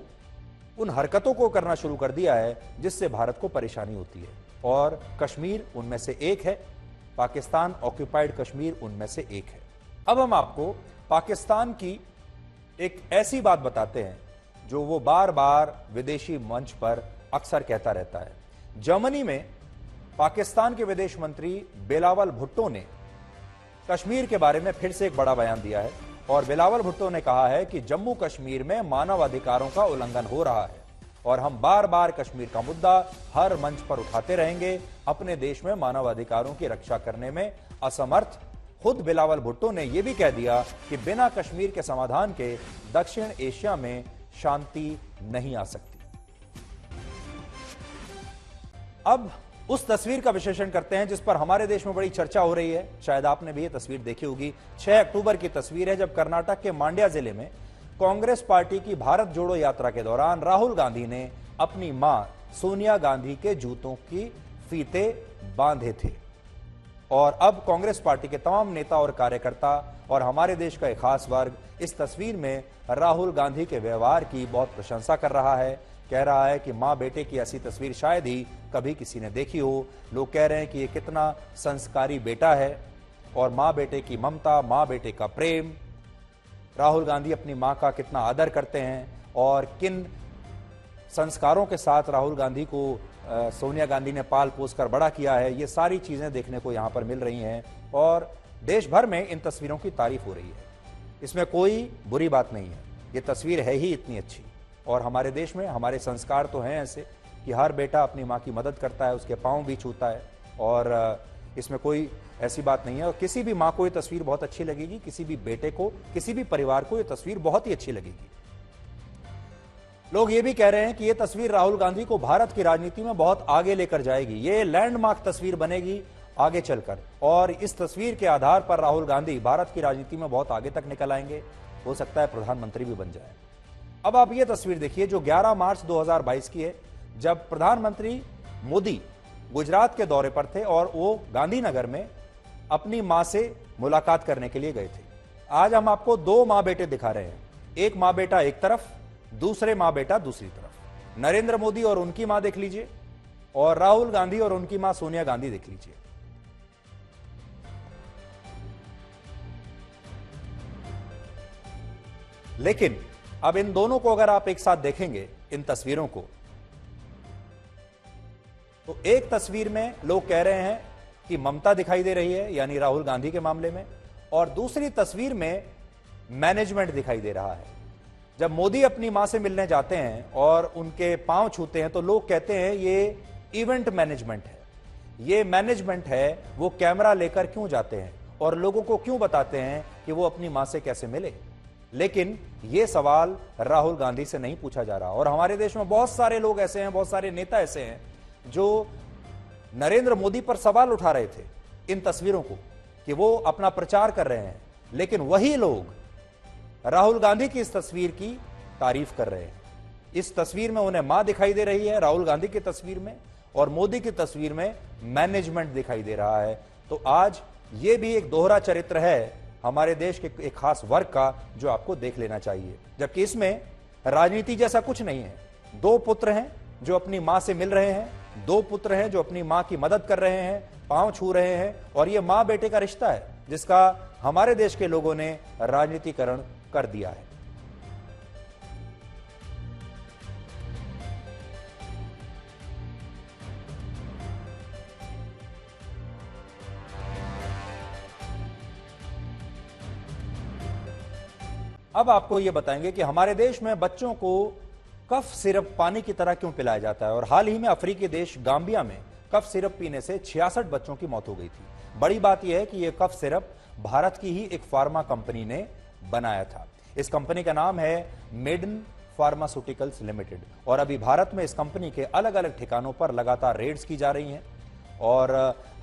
उन हरकतों को करना शुरू कर दिया है जिससे भारत को परेशानी होती है, और कश्मीर उनमें से एक है। पाकिस्तान ऑक्यूपाइड कश्मीर उनमें से एक है। अब हम आपको पाकिस्तान की एक ऐसी बात बताते हैं जो वो बार बार विदेशी मंच पर अक्सर कहता रहता है। जर्मनी में पाकिस्तान के विदेश मंत्री बिलावल भुट्टो ने कश्मीर के बारे में फिर से एक बड़ा बयान दिया है, और बिलावल भुट्टो ने कहा है कि जम्मू कश्मीर में मानवाधिकारों का उल्लंघन हो रहा है, और हम बार बार कश्मीर का मुद्दा हर मंच पर उठाते रहेंगे। अपने देश में मानवाधिकारों की रक्षा करने में असमर्थ खुद बिलावल भुट्टो ने यह भी कह दिया कि बिना कश्मीर के समाधान के दक्षिण एशिया में शांति नहीं आ सकती। अब उस तस्वीर का विश्लेषण करते हैं जिस पर हमारे देश में बड़ी चर्चा हो रही है। शायद आपने भी ये तस्वीर देखी होगी। 6 अक्टूबर की तस्वीर है जब कर्नाटक के मांड्या जिले में कांग्रेस पार्टी की भारत जोड़ो यात्रा के दौरान राहुल गांधी ने अपनी मां सोनिया गांधी के जूतों की फीते बांधे थे, और अब कांग्रेस पार्टी के तमाम नेता और कार्यकर्ता और हमारे देश का एक खास वर्ग इस तस्वीर में राहुल गांधी के व्यवहार की बहुत प्रशंसा कर रहा है। कह रहा है कि मां बेटे की ऐसी तस्वीर शायद ही कभी किसी ने देखी हो। लोग कह रहे हैं कि ये कितना संस्कारी बेटा है, और मां बेटे की ममता, मां बेटे का प्रेम, राहुल गांधी अपनी मां का कितना आदर करते हैं, और किन संस्कारों के साथ राहुल गांधी को सोनिया गांधी ने पाल पोस कर बड़ा किया है, ये सारी चीजें देखने को यहां पर मिल रही हैं, और देश भर में इन तस्वीरों की तारीफ हो रही है। इसमें कोई बुरी बात नहीं है, ये तस्वीर है ही इतनी अच्छी। और हमारे देश में हमारे संस्कार तो हैं ऐसे कि हर बेटा अपनी मां की मदद करता है, उसके पांव भी छूता है, और इसमें कोई ऐसी बात नहीं है। और किसी भी मां को ये तस्वीर बहुत अच्छी लगेगी, किसी भी बेटे को, किसी भी परिवार को ये तस्वीर बहुत ही अच्छी लगेगी। लोग ये भी कह रहे हैं कि ये तस्वीर राहुल गांधी को भारत की राजनीति में बहुत आगे लेकर जाएगी, ये लैंडमार्क तस्वीर बनेगी आगे चलकर, और इस तस्वीर के आधार पर राहुल गांधी भारत की राजनीति में बहुत आगे तक निकल आएंगे, हो सकता है प्रधानमंत्री भी बन जाए। अब आप ये तस्वीर देखिए जो 11 मार्च 2022 की है, जब प्रधानमंत्री मोदी गुजरात के दौरे पर थे और वो गांधीनगर में अपनी मां से मुलाकात करने के लिए गए थे। आज हम आपको 2 मां बेटे दिखा रहे हैं, एक मां बेटा एक तरफ, दूसरे मां बेटा दूसरी तरफ। नरेंद्र मोदी और उनकी मां देख लीजिए, और राहुल गांधी और उनकी मां सोनिया गांधी देख लीजिए। लेकिन अब इन दोनों को अगर आप एक साथ देखेंगे, इन तस्वीरों को, तो एक तस्वीर में लोग कह रहे हैं कि ममता दिखाई दे रही है, यानी राहुल गांधी के मामले में, और दूसरी तस्वीर में मैनेजमेंट दिखाई दे रहा है। जब मोदी अपनी मां से मिलने जाते हैं और उनके पांव छूते हैं तो लोग कहते हैं ये इवेंट मैनेजमेंट है, ये मैनेजमेंट है। वो कैमरा लेकर क्यों जाते हैं और लोगों को क्यों बताते हैं कि वो अपनी मां से कैसे मिले? लेकिन ये सवाल राहुल गांधी से नहीं पूछा जा रहा। और हमारे देश में बहुत सारे लोग ऐसे हैं, बहुत सारे नेता ऐसे हैं जो नरेंद्र मोदी पर सवाल उठा रहे थे इन तस्वीरों को कि वो अपना प्रचार कर रहे हैं, लेकिन वही लोग राहुल गांधी की इस तस्वीर की तारीफ कर रहे हैं। इस तस्वीर में उन्हें मां दिखाई दे रही है राहुल गांधी की तस्वीर में, और मोदी की तस्वीर में मैनेजमेंट दिखाई दे रहा है। तो आज ये भी एक दोहरा चरित्र है हमारे देश के एक खास वर्ग का, जो आपको देख लेना चाहिए। जबकि इसमें राजनीति जैसा कुछ नहीं है। 2 पुत्र हैं जो अपनी मां से मिल रहे हैं, 2 पुत्र हैं जो अपनी मां की मदद कर रहे हैं, पांव छू रहे हैं, और ये मां बेटे का रिश्ता है जिसका हमारे देश के लोगों ने राजनीतिकरण कर दिया है। अब आपको यह बताएंगे कि हमारे देश में बच्चों को कफ सिरप पानी की तरह क्यों पिलाया जाता है? और हाल ही में अफ्रीकी देश गाम्बिया में कफ सिरप पीने से 66 बच्चों की मौत हो गई थी। बड़ी बात यह है कि यह कफ सिरप भारत की ही एक फार्मा कंपनी ने बनाया था। इस कंपनी का नाम है मेडन फार्मास्यूटिकल्स लिमिटेड और अभी भारत में इस कंपनी के अलग अलग ठिकानों पर लगातार रेड्स की जा रही हैं। और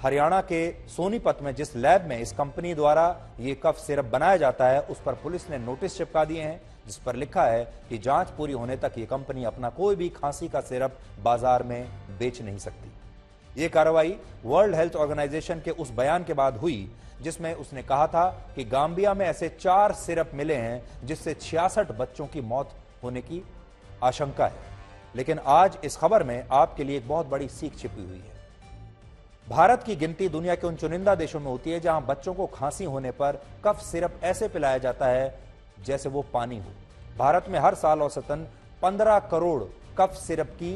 हरियाणा के सोनीपत में जिस लैब में इस कंपनी द्वारा ये कफ सिरप बनाया जाता है, उस पर पुलिस ने नोटिस चिपका दिए हैं, जिस पर लिखा है कि जांच पूरी होने तक ये कंपनी अपना कोई भी खांसी का सिरप बाजार में बेच नहीं सकती। ये कार्रवाई वर्ल्ड हेल्थ ऑर्गेनाइजेशन के उस बयान के बाद हुई जिसमें उसने कहा था कि गाम्बिया में ऐसे 4 सिरप मिले हैं जिससे 66 बच्चों की मौत होने की आशंका है। लेकिन आज इस खबर में आपके लिए एक बहुत बड़ी सीख छिपी हुई है। भारत की गिनती दुनिया के उन चुनिंदा देशों में होती है जहां बच्चों को खांसी होने पर कफ सिरप ऐसे पिलाया जाता है जैसे वो पानी हो। भारत में हर साल औसतन 15 करोड़ कफ सिरप की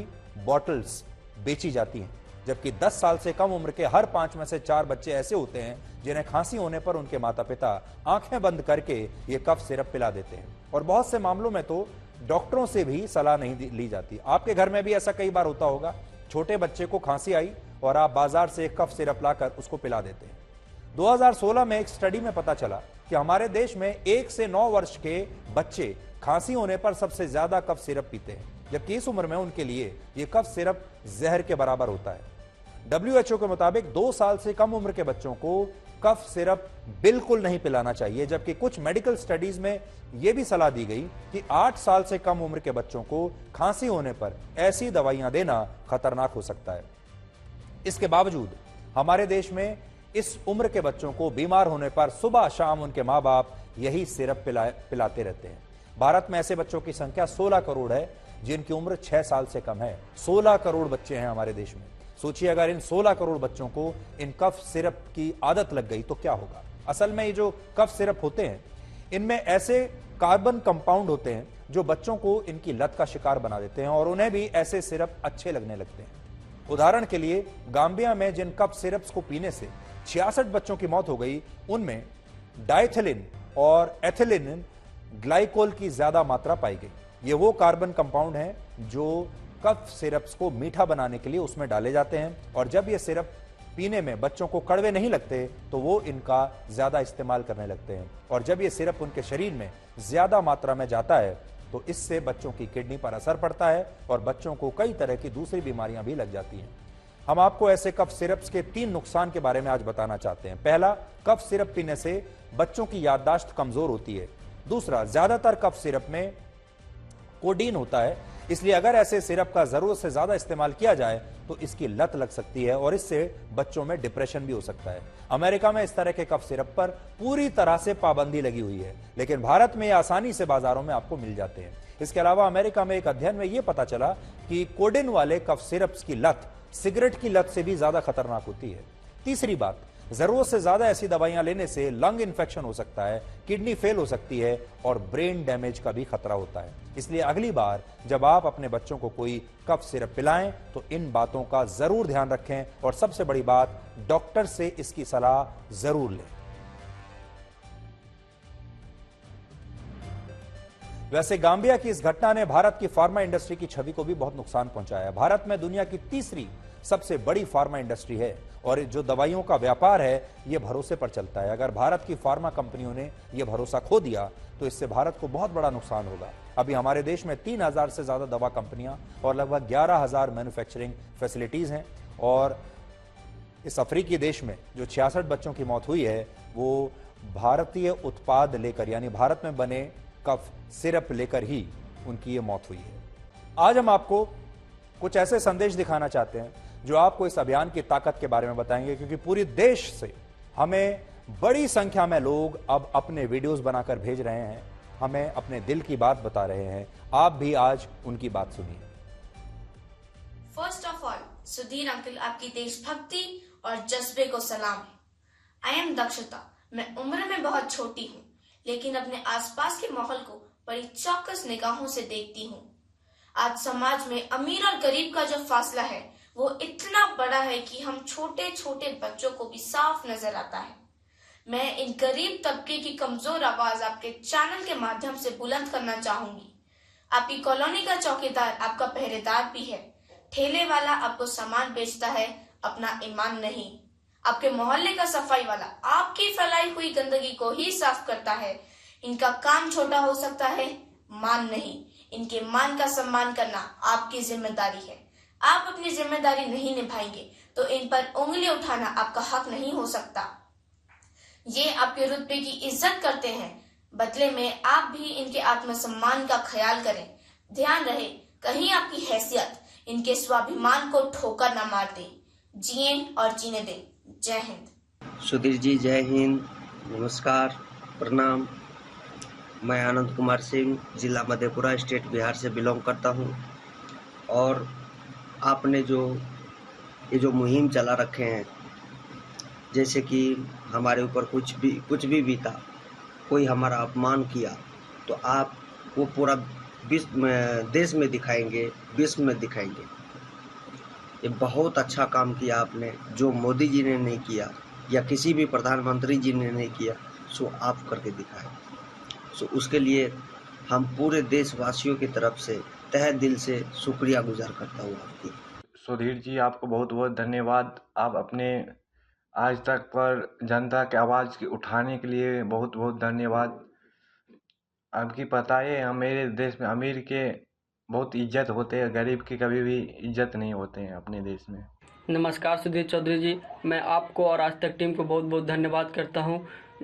बॉटल्स बेची जाती हैं, जबकि 10 साल से कम उम्र के हर 5 में से 4 बच्चे ऐसे होते हैं जिन्हें खांसी होने पर उनके माता पिता आंखें बंद करके ये कफ सिरप पिला देते हैं। और बहुत से मामलों में तो डॉक्टरों से भी सलाह नहीं ली जाती। आपके घर में भी ऐसा कई बार होता होगा, छोटे बच्चे को खांसी आई और आप बाजार से एक कफ सिरप लाकर उसको पिला देते हैं। 2016 में एक स्टडी में पता चला कि हमारे देश में 1 से 9 वर्ष के बच्चे खांसी होने पर सबसे ज्यादा कफ सिरप पीते हैं, जबकि इस उम्र में उनके लिए यह कफ सिरप जहर के बराबर होता है। WHO के मुताबिक 2 साल से कम उम्र के बच्चों को कफ सिरप बिल्कुल नहीं पिलाना चाहिए, जबकि कुछ मेडिकल स्टडीज में यह भी सलाह दी गई कि 8 साल से कम उम्र के बच्चों को खांसी होने पर ऐसी दवाइयां देना खतरनाक हो सकता है। इसके बावजूद हमारे देश में इस उम्र के बच्चों को बीमार होने पर सुबह शाम उनके मां बाप यही सिरप पिलाते रहते हैं। भारत में ऐसे बच्चों की संख्या 16 करोड़ है जिनकी उम्र 6 साल से कम है। 16 करोड़ बच्चे हैं हमारे देश में। सोचिए अगर इन 16 करोड़ बच्चों को इन कफ सिरप की आदत लग गई तो क्या होगा। असल में ये जो कफ सिरप होते हैं इनमें ऐसे कार्बन कंपाउंड होते हैं जो बच्चों को इनकी लत का शिकार बना देते हैं और उन्हें भी ऐसे सिरप अच्छे लगने लगते हैं। उदाहरण के लिए गाम्बिया में जिन कफ सिरप्स को पीने से 66 बच्चों की मौत हो गई, उनमें डाइथिलिन और एथिलीन ग्लाइकोल की ज्यादा मात्रा पाई गई। ये वो कार्बन कंपाउंड हैं जो कफ सिरप्स को मीठा बनाने के लिए उसमें डाले जाते हैं और जब ये सिरप पीने में बच्चों को कड़वे नहीं लगते तो वो इनका ज्यादा इस्तेमाल करने लगते हैं और जब ये सिरप उनके शरीर में ज्यादा मात्रा में जाता है तो इससे बच्चों की किडनी पर असर पड़ता है और बच्चों को कई तरह की दूसरी बीमारियां भी लग जाती हैं। हम आपको ऐसे कफ सिरप्स के 3 नुकसान के बारे में आज बताना चाहते हैं। पहला, कफ सिरप पीने से बच्चों की याददाश्त कमजोर होती है। दूसरा, ज्यादातर कफ सिरप में कोडीन होता है, इसलिए अगर ऐसे सिरप का जरूरत से ज्यादा इस्तेमाल किया जाए तो इसकी लत लग सकती है और इससे बच्चों में डिप्रेशन भी हो सकता है। अमेरिका में इस तरह के कफ सिरप पर पूरी तरह से पाबंदी लगी हुई है, लेकिन भारत में आसानी से बाजारों में आपको मिल जाते हैं। इसके अलावा अमेरिका में एक अध्ययन में यह पता चला कि कोडिन वाले कफ सिरप्स की लत सिगरेट की लत से भी ज्यादा खतरनाक होती है। तीसरी बात, जरूरत से ज्यादा ऐसी दवाइयां लेने से लंग इन्फेक्शन हो सकता है, किडनी फेल हो सकती है और ब्रेन डैमेज का भी खतरा होता है। इसलिए अगली बार जब आप अपने बच्चों को कोई कफ सिरप पिलाएं तो इन बातों का जरूर ध्यान रखें और सबसे बड़ी बात, डॉक्टर से इसकी सलाह जरूर लें। वैसे गाम्बिया की इस घटना ने भारत की फार्मा इंडस्ट्री की छवि को भी बहुत नुकसान पहुंचाया है। भारत में दुनिया की तीसरी सबसे बड़ी फार्मा इंडस्ट्री है और जो दवाइयों का व्यापार है ये भरोसे पर चलता है। अगर भारत की फार्मा कंपनियों ने यह भरोसा खो दिया तो इससे भारत को बहुत बड़ा नुकसान होगा। अभी हमारे देश में 3000 से ज्यादा दवा कंपनियां और लगभग 11000 मैन्युफैक्चरिंग फैसिलिटीज हैं और इस अफ्रीकी देश में जो 66 बच्चों की मौत हुई है वो भारतीय उत्पाद लेकर यानी भारत में बने कफ सिरप लेकर ही उनकी ये मौत हुई है। आज हम आपको कुछ ऐसे संदेश दिखाना चाहते हैं जो आपको इस अभियान की ताकत के बारे में बताएंगे, क्योंकि पूरे देश से हमें बड़ी संख्या में लोग अब अपने वीडियोस बनाकर भेज रहे हैं, हमें अपने दिल की बात बता रहे हैं। आप भी आज उनकी बात सुनिए। First of all, Sudhir uncle, आपकी देशभक्ति और जज्बे को सलाम है। आई एम दक्षता। मैं उम्र में बहुत छोटी हूँ, लेकिन अपने आसपास के माहौल को बड़ी चौकस निगाहों से देखती हूँ। आज समाज में अमीर और गरीब का जो फासला है वो इतना बड़ा है कि हम छोटे छोटे बच्चों को भी साफ नजर आता है। मैं इन गरीब तबके की कमजोर आवाज आपके चैनल के माध्यम से बुलंद करना चाहूंगी। आपकी कॉलोनी का चौकीदार आपका पहरेदार भी है। ठेले वाला आपको सामान बेचता है, अपना ईमान नहीं। आपके मोहल्ले का सफाई वाला आपकी फैलाई हुई गंदगी को ही साफ करता है। इनका काम छोटा हो सकता है, मान नहीं। इनके मान का सम्मान करना आपकी जिम्मेदारी है। आप अपनी जिम्मेदारी नहीं निभाएंगे तो इन पर उंगली उठाना आपका हक नहीं हो सकता। ये आपके रुतबे की इज्जत करते हैं, बदले में आप भी इनके आत्मसम्मान का ख्याल करें। ध्यान रहे कहीं आपकी हैसियत इनके स्वाभिमान को ठोकर न मार दे। जिए और जीने दें। जय हिंद। सुधीर जी जय हिंद, नमस्कार, प्रणाम। मैं आनंद कुमार सिंह, जिला मधेपुरा, स्टेट बिहार से बिलोंग करता हूं। और आपने ये जो मुहिम चला रखे हैं, जैसे कि हमारे ऊपर कुछ भी बीता, कोई हमारा अपमान किया, तो आप वो पूरा देश में दिखाएंगे, विश्व में दिखाएंगे। ये बहुत अच्छा काम किया आपने, जो मोदी जी ने नहीं किया या किसी भी प्रधानमंत्री जी ने नहीं किया, सो आप करके दिखाए। सो उसके लिए हम पूरे देशवासियों की तरफ से तहे दिल से शुक्रिया गुजार करता हूँ आपकी। सुधीर जी आपको बहुत बहुत धन्यवाद। आप अपने आज तक पर जनता के आवाज़ की उठाने के लिए बहुत बहुत धन्यवाद। आपकी पता है मेरे देश में अमीर के बहुत इज्जत होते हैं, गरीब की कभी भी इज्जत नहीं होते हैं अपने देश में। नमस्कार सुधीर चौधरी जी, मैं आपको और आज तक टीम को बहुत बहुत धन्यवाद करता हूं।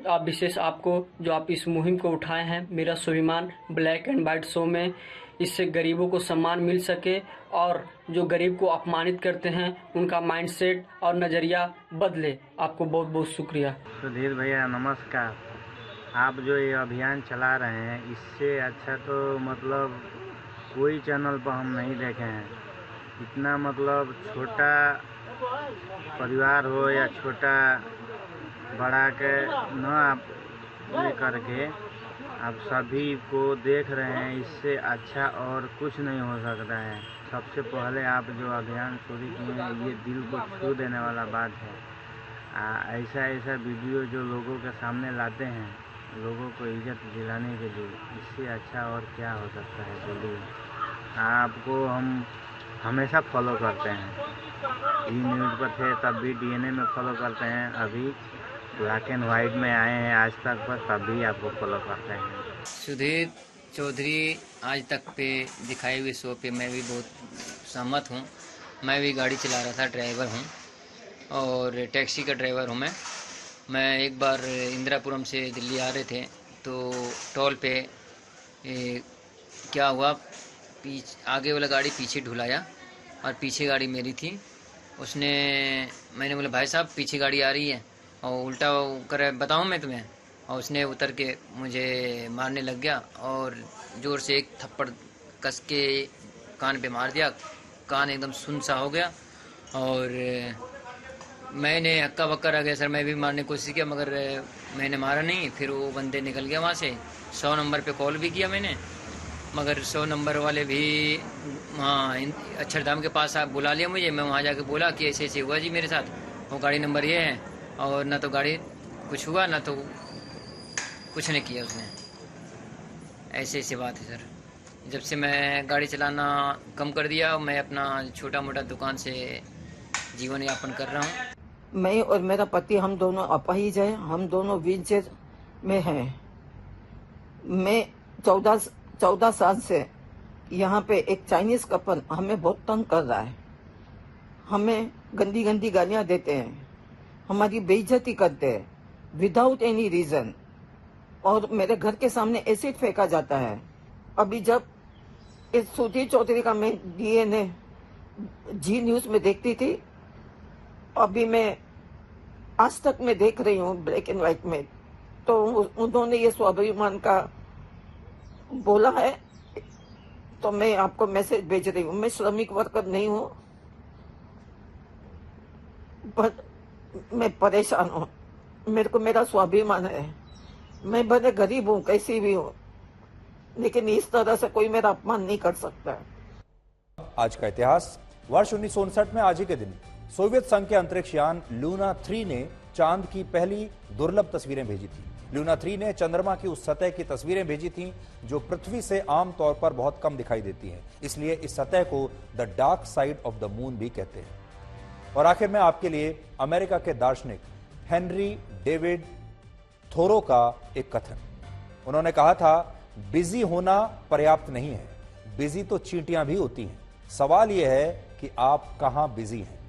आप विशेष आपको जो आप इस मुहिम को उठाए हैं, मेरा स्वाभिमान ब्लैक एंड वाइट शो में, इससे गरीबों को सम्मान मिल सके और जो गरीब को अपमानित करते हैं उनका माइंडसेट और नज़रिया बदले। आपको बहुत बहुत शुक्रिया। सुधीर भैया नमस्कार। आप जो ये अभियान चला रहे हैं, इससे अच्छा तो मतलब कोई चैनल पर हम नहीं देखे हैं। इतना मतलब छोटा परिवार हो या छोटा बड़ा के न आप ले करके आप सभी को देख रहे हैं, इससे अच्छा और कुछ नहीं हो सकता है। सबसे पहले आप जो अभियान शुरू किए हैं, ये दिल को छू देने वाला बात है। ऐसा वीडियो जो लोगों के सामने लाते हैं, लोगों को इज्जत दिलाने के लिए, इससे अच्छा और क्या हो सकता है बोलिए। आपको हम हमेशा फॉलो करते हैं। ई न्यूज़ पर थे तब भी, डीएनए में फॉलो करते हैं, अभी ब्लैक एंड वाइट में आए हैं आज तक पर, तब भी आपको फॉलो करते हैं। सुधीर चौधरी आज तक पे दिखाए हुए शो पे मैं भी बहुत सहमत हूँ। मैं भी गाड़ी चला रहा था, ड्राइवर हूँ और टैक्सी का ड्राइवर हूँ मैं एक बार इंदिरापुरम से दिल्ली आ रहे थे तो टोल पे क्या हुआ, आगे वाला गाड़ी पीछे ढुलाया और पीछे गाड़ी मेरी थी। मैंने बोला भाई साहब पीछे गाड़ी आ रही है और उल्टा कर बताऊँ मैं तुम्हें, और उसने उतर के मुझे मारने लग गया और ज़ोर से एक थप्पड़ कस के कान पे मार दिया। कान एकदम सुन सा हो गया और मैंने हक्का बक्का रह गया सर। मैं भी मारने की कोशिश किया मगर मैंने मारा नहीं। फिर वो बंदे निकल गया वहाँ से। 100 नंबर पे कॉल भी किया मैंने, मगर 100 नंबर वाले भी हाँ अक्षरधाम के पास आप बुला लिया मुझे। मैं वहाँ जाके बोला कि ऐसे ऐसे हुआ जी मेरे साथ, वो गाड़ी नंबर ये है, और ना तो गाड़ी कुछ हुआ ना तो कुछ नहीं किया उसने। ऐसे ऐसी बात है सर। जब से मैं गाड़ी चलाना कम कर दिया, मैं अपना छोटा मोटा दुकान से जीवन यापन कर रहा हूँ। मैं और मेरा पति हम दोनों अपाहिज हैं, हम दोनों व्हीलचेयर में हैं। मैं 14 साल से यहाँ पे एक चाइनीज कपल हमें बहुत तंग कर रहा है। हमें गंदी गंदी गालियाँ देते हैं, हमारी बेइज्जती करते हैं विदाउट एनी रीजन, और मेरे घर के सामने एसिड फेंका जाता है। अभी जब इस सुधीर चौधरी का मैं डीएनए जी न्यूज में देखती थी, अभी मैं आज तक में देख रही हूँ ब्लैक एंड व्हाइट में, तो उन्होंने ये स्वाभिमान का बोला है, तो मैं आपको मैसेज भेज रही हूँ। मैं श्रमिक वर्कर नहीं हूँ, बट मैं परेशान हूँ। मेरे को मेरा स्वाभिमान है, मैं भले गरीब हूँ कैसी भी हूँ, लेकिन इस तरह से कोई मेरा अपमान नहीं कर सकता। आज का इतिहास। वर्ष 1959 में आज ही के दिन सोवियत संघ के अंतरिक्ष यान लूना 3 ने चांद की पहली दुर्लभ तस्वीरें भेजी थी। ल्यूना 3 ने चंद्रमा की उस सतह की तस्वीरें भेजी थीं जो पृथ्वी से आमतौर पर बहुत कम दिखाई देती हैं। इसलिए इस सतह को the dark side of the moon भी कहते हैं। और आखिर में आपके लिए अमेरिका के दार्शनिक हेनरी डेविड थोरो का एक कथन। उन्होंने कहा था, बिजी होना पर्याप्त नहीं है, बिजी तो चींटियां भी होती हैं। सवाल यह है कि आप कहां बिजी हैं।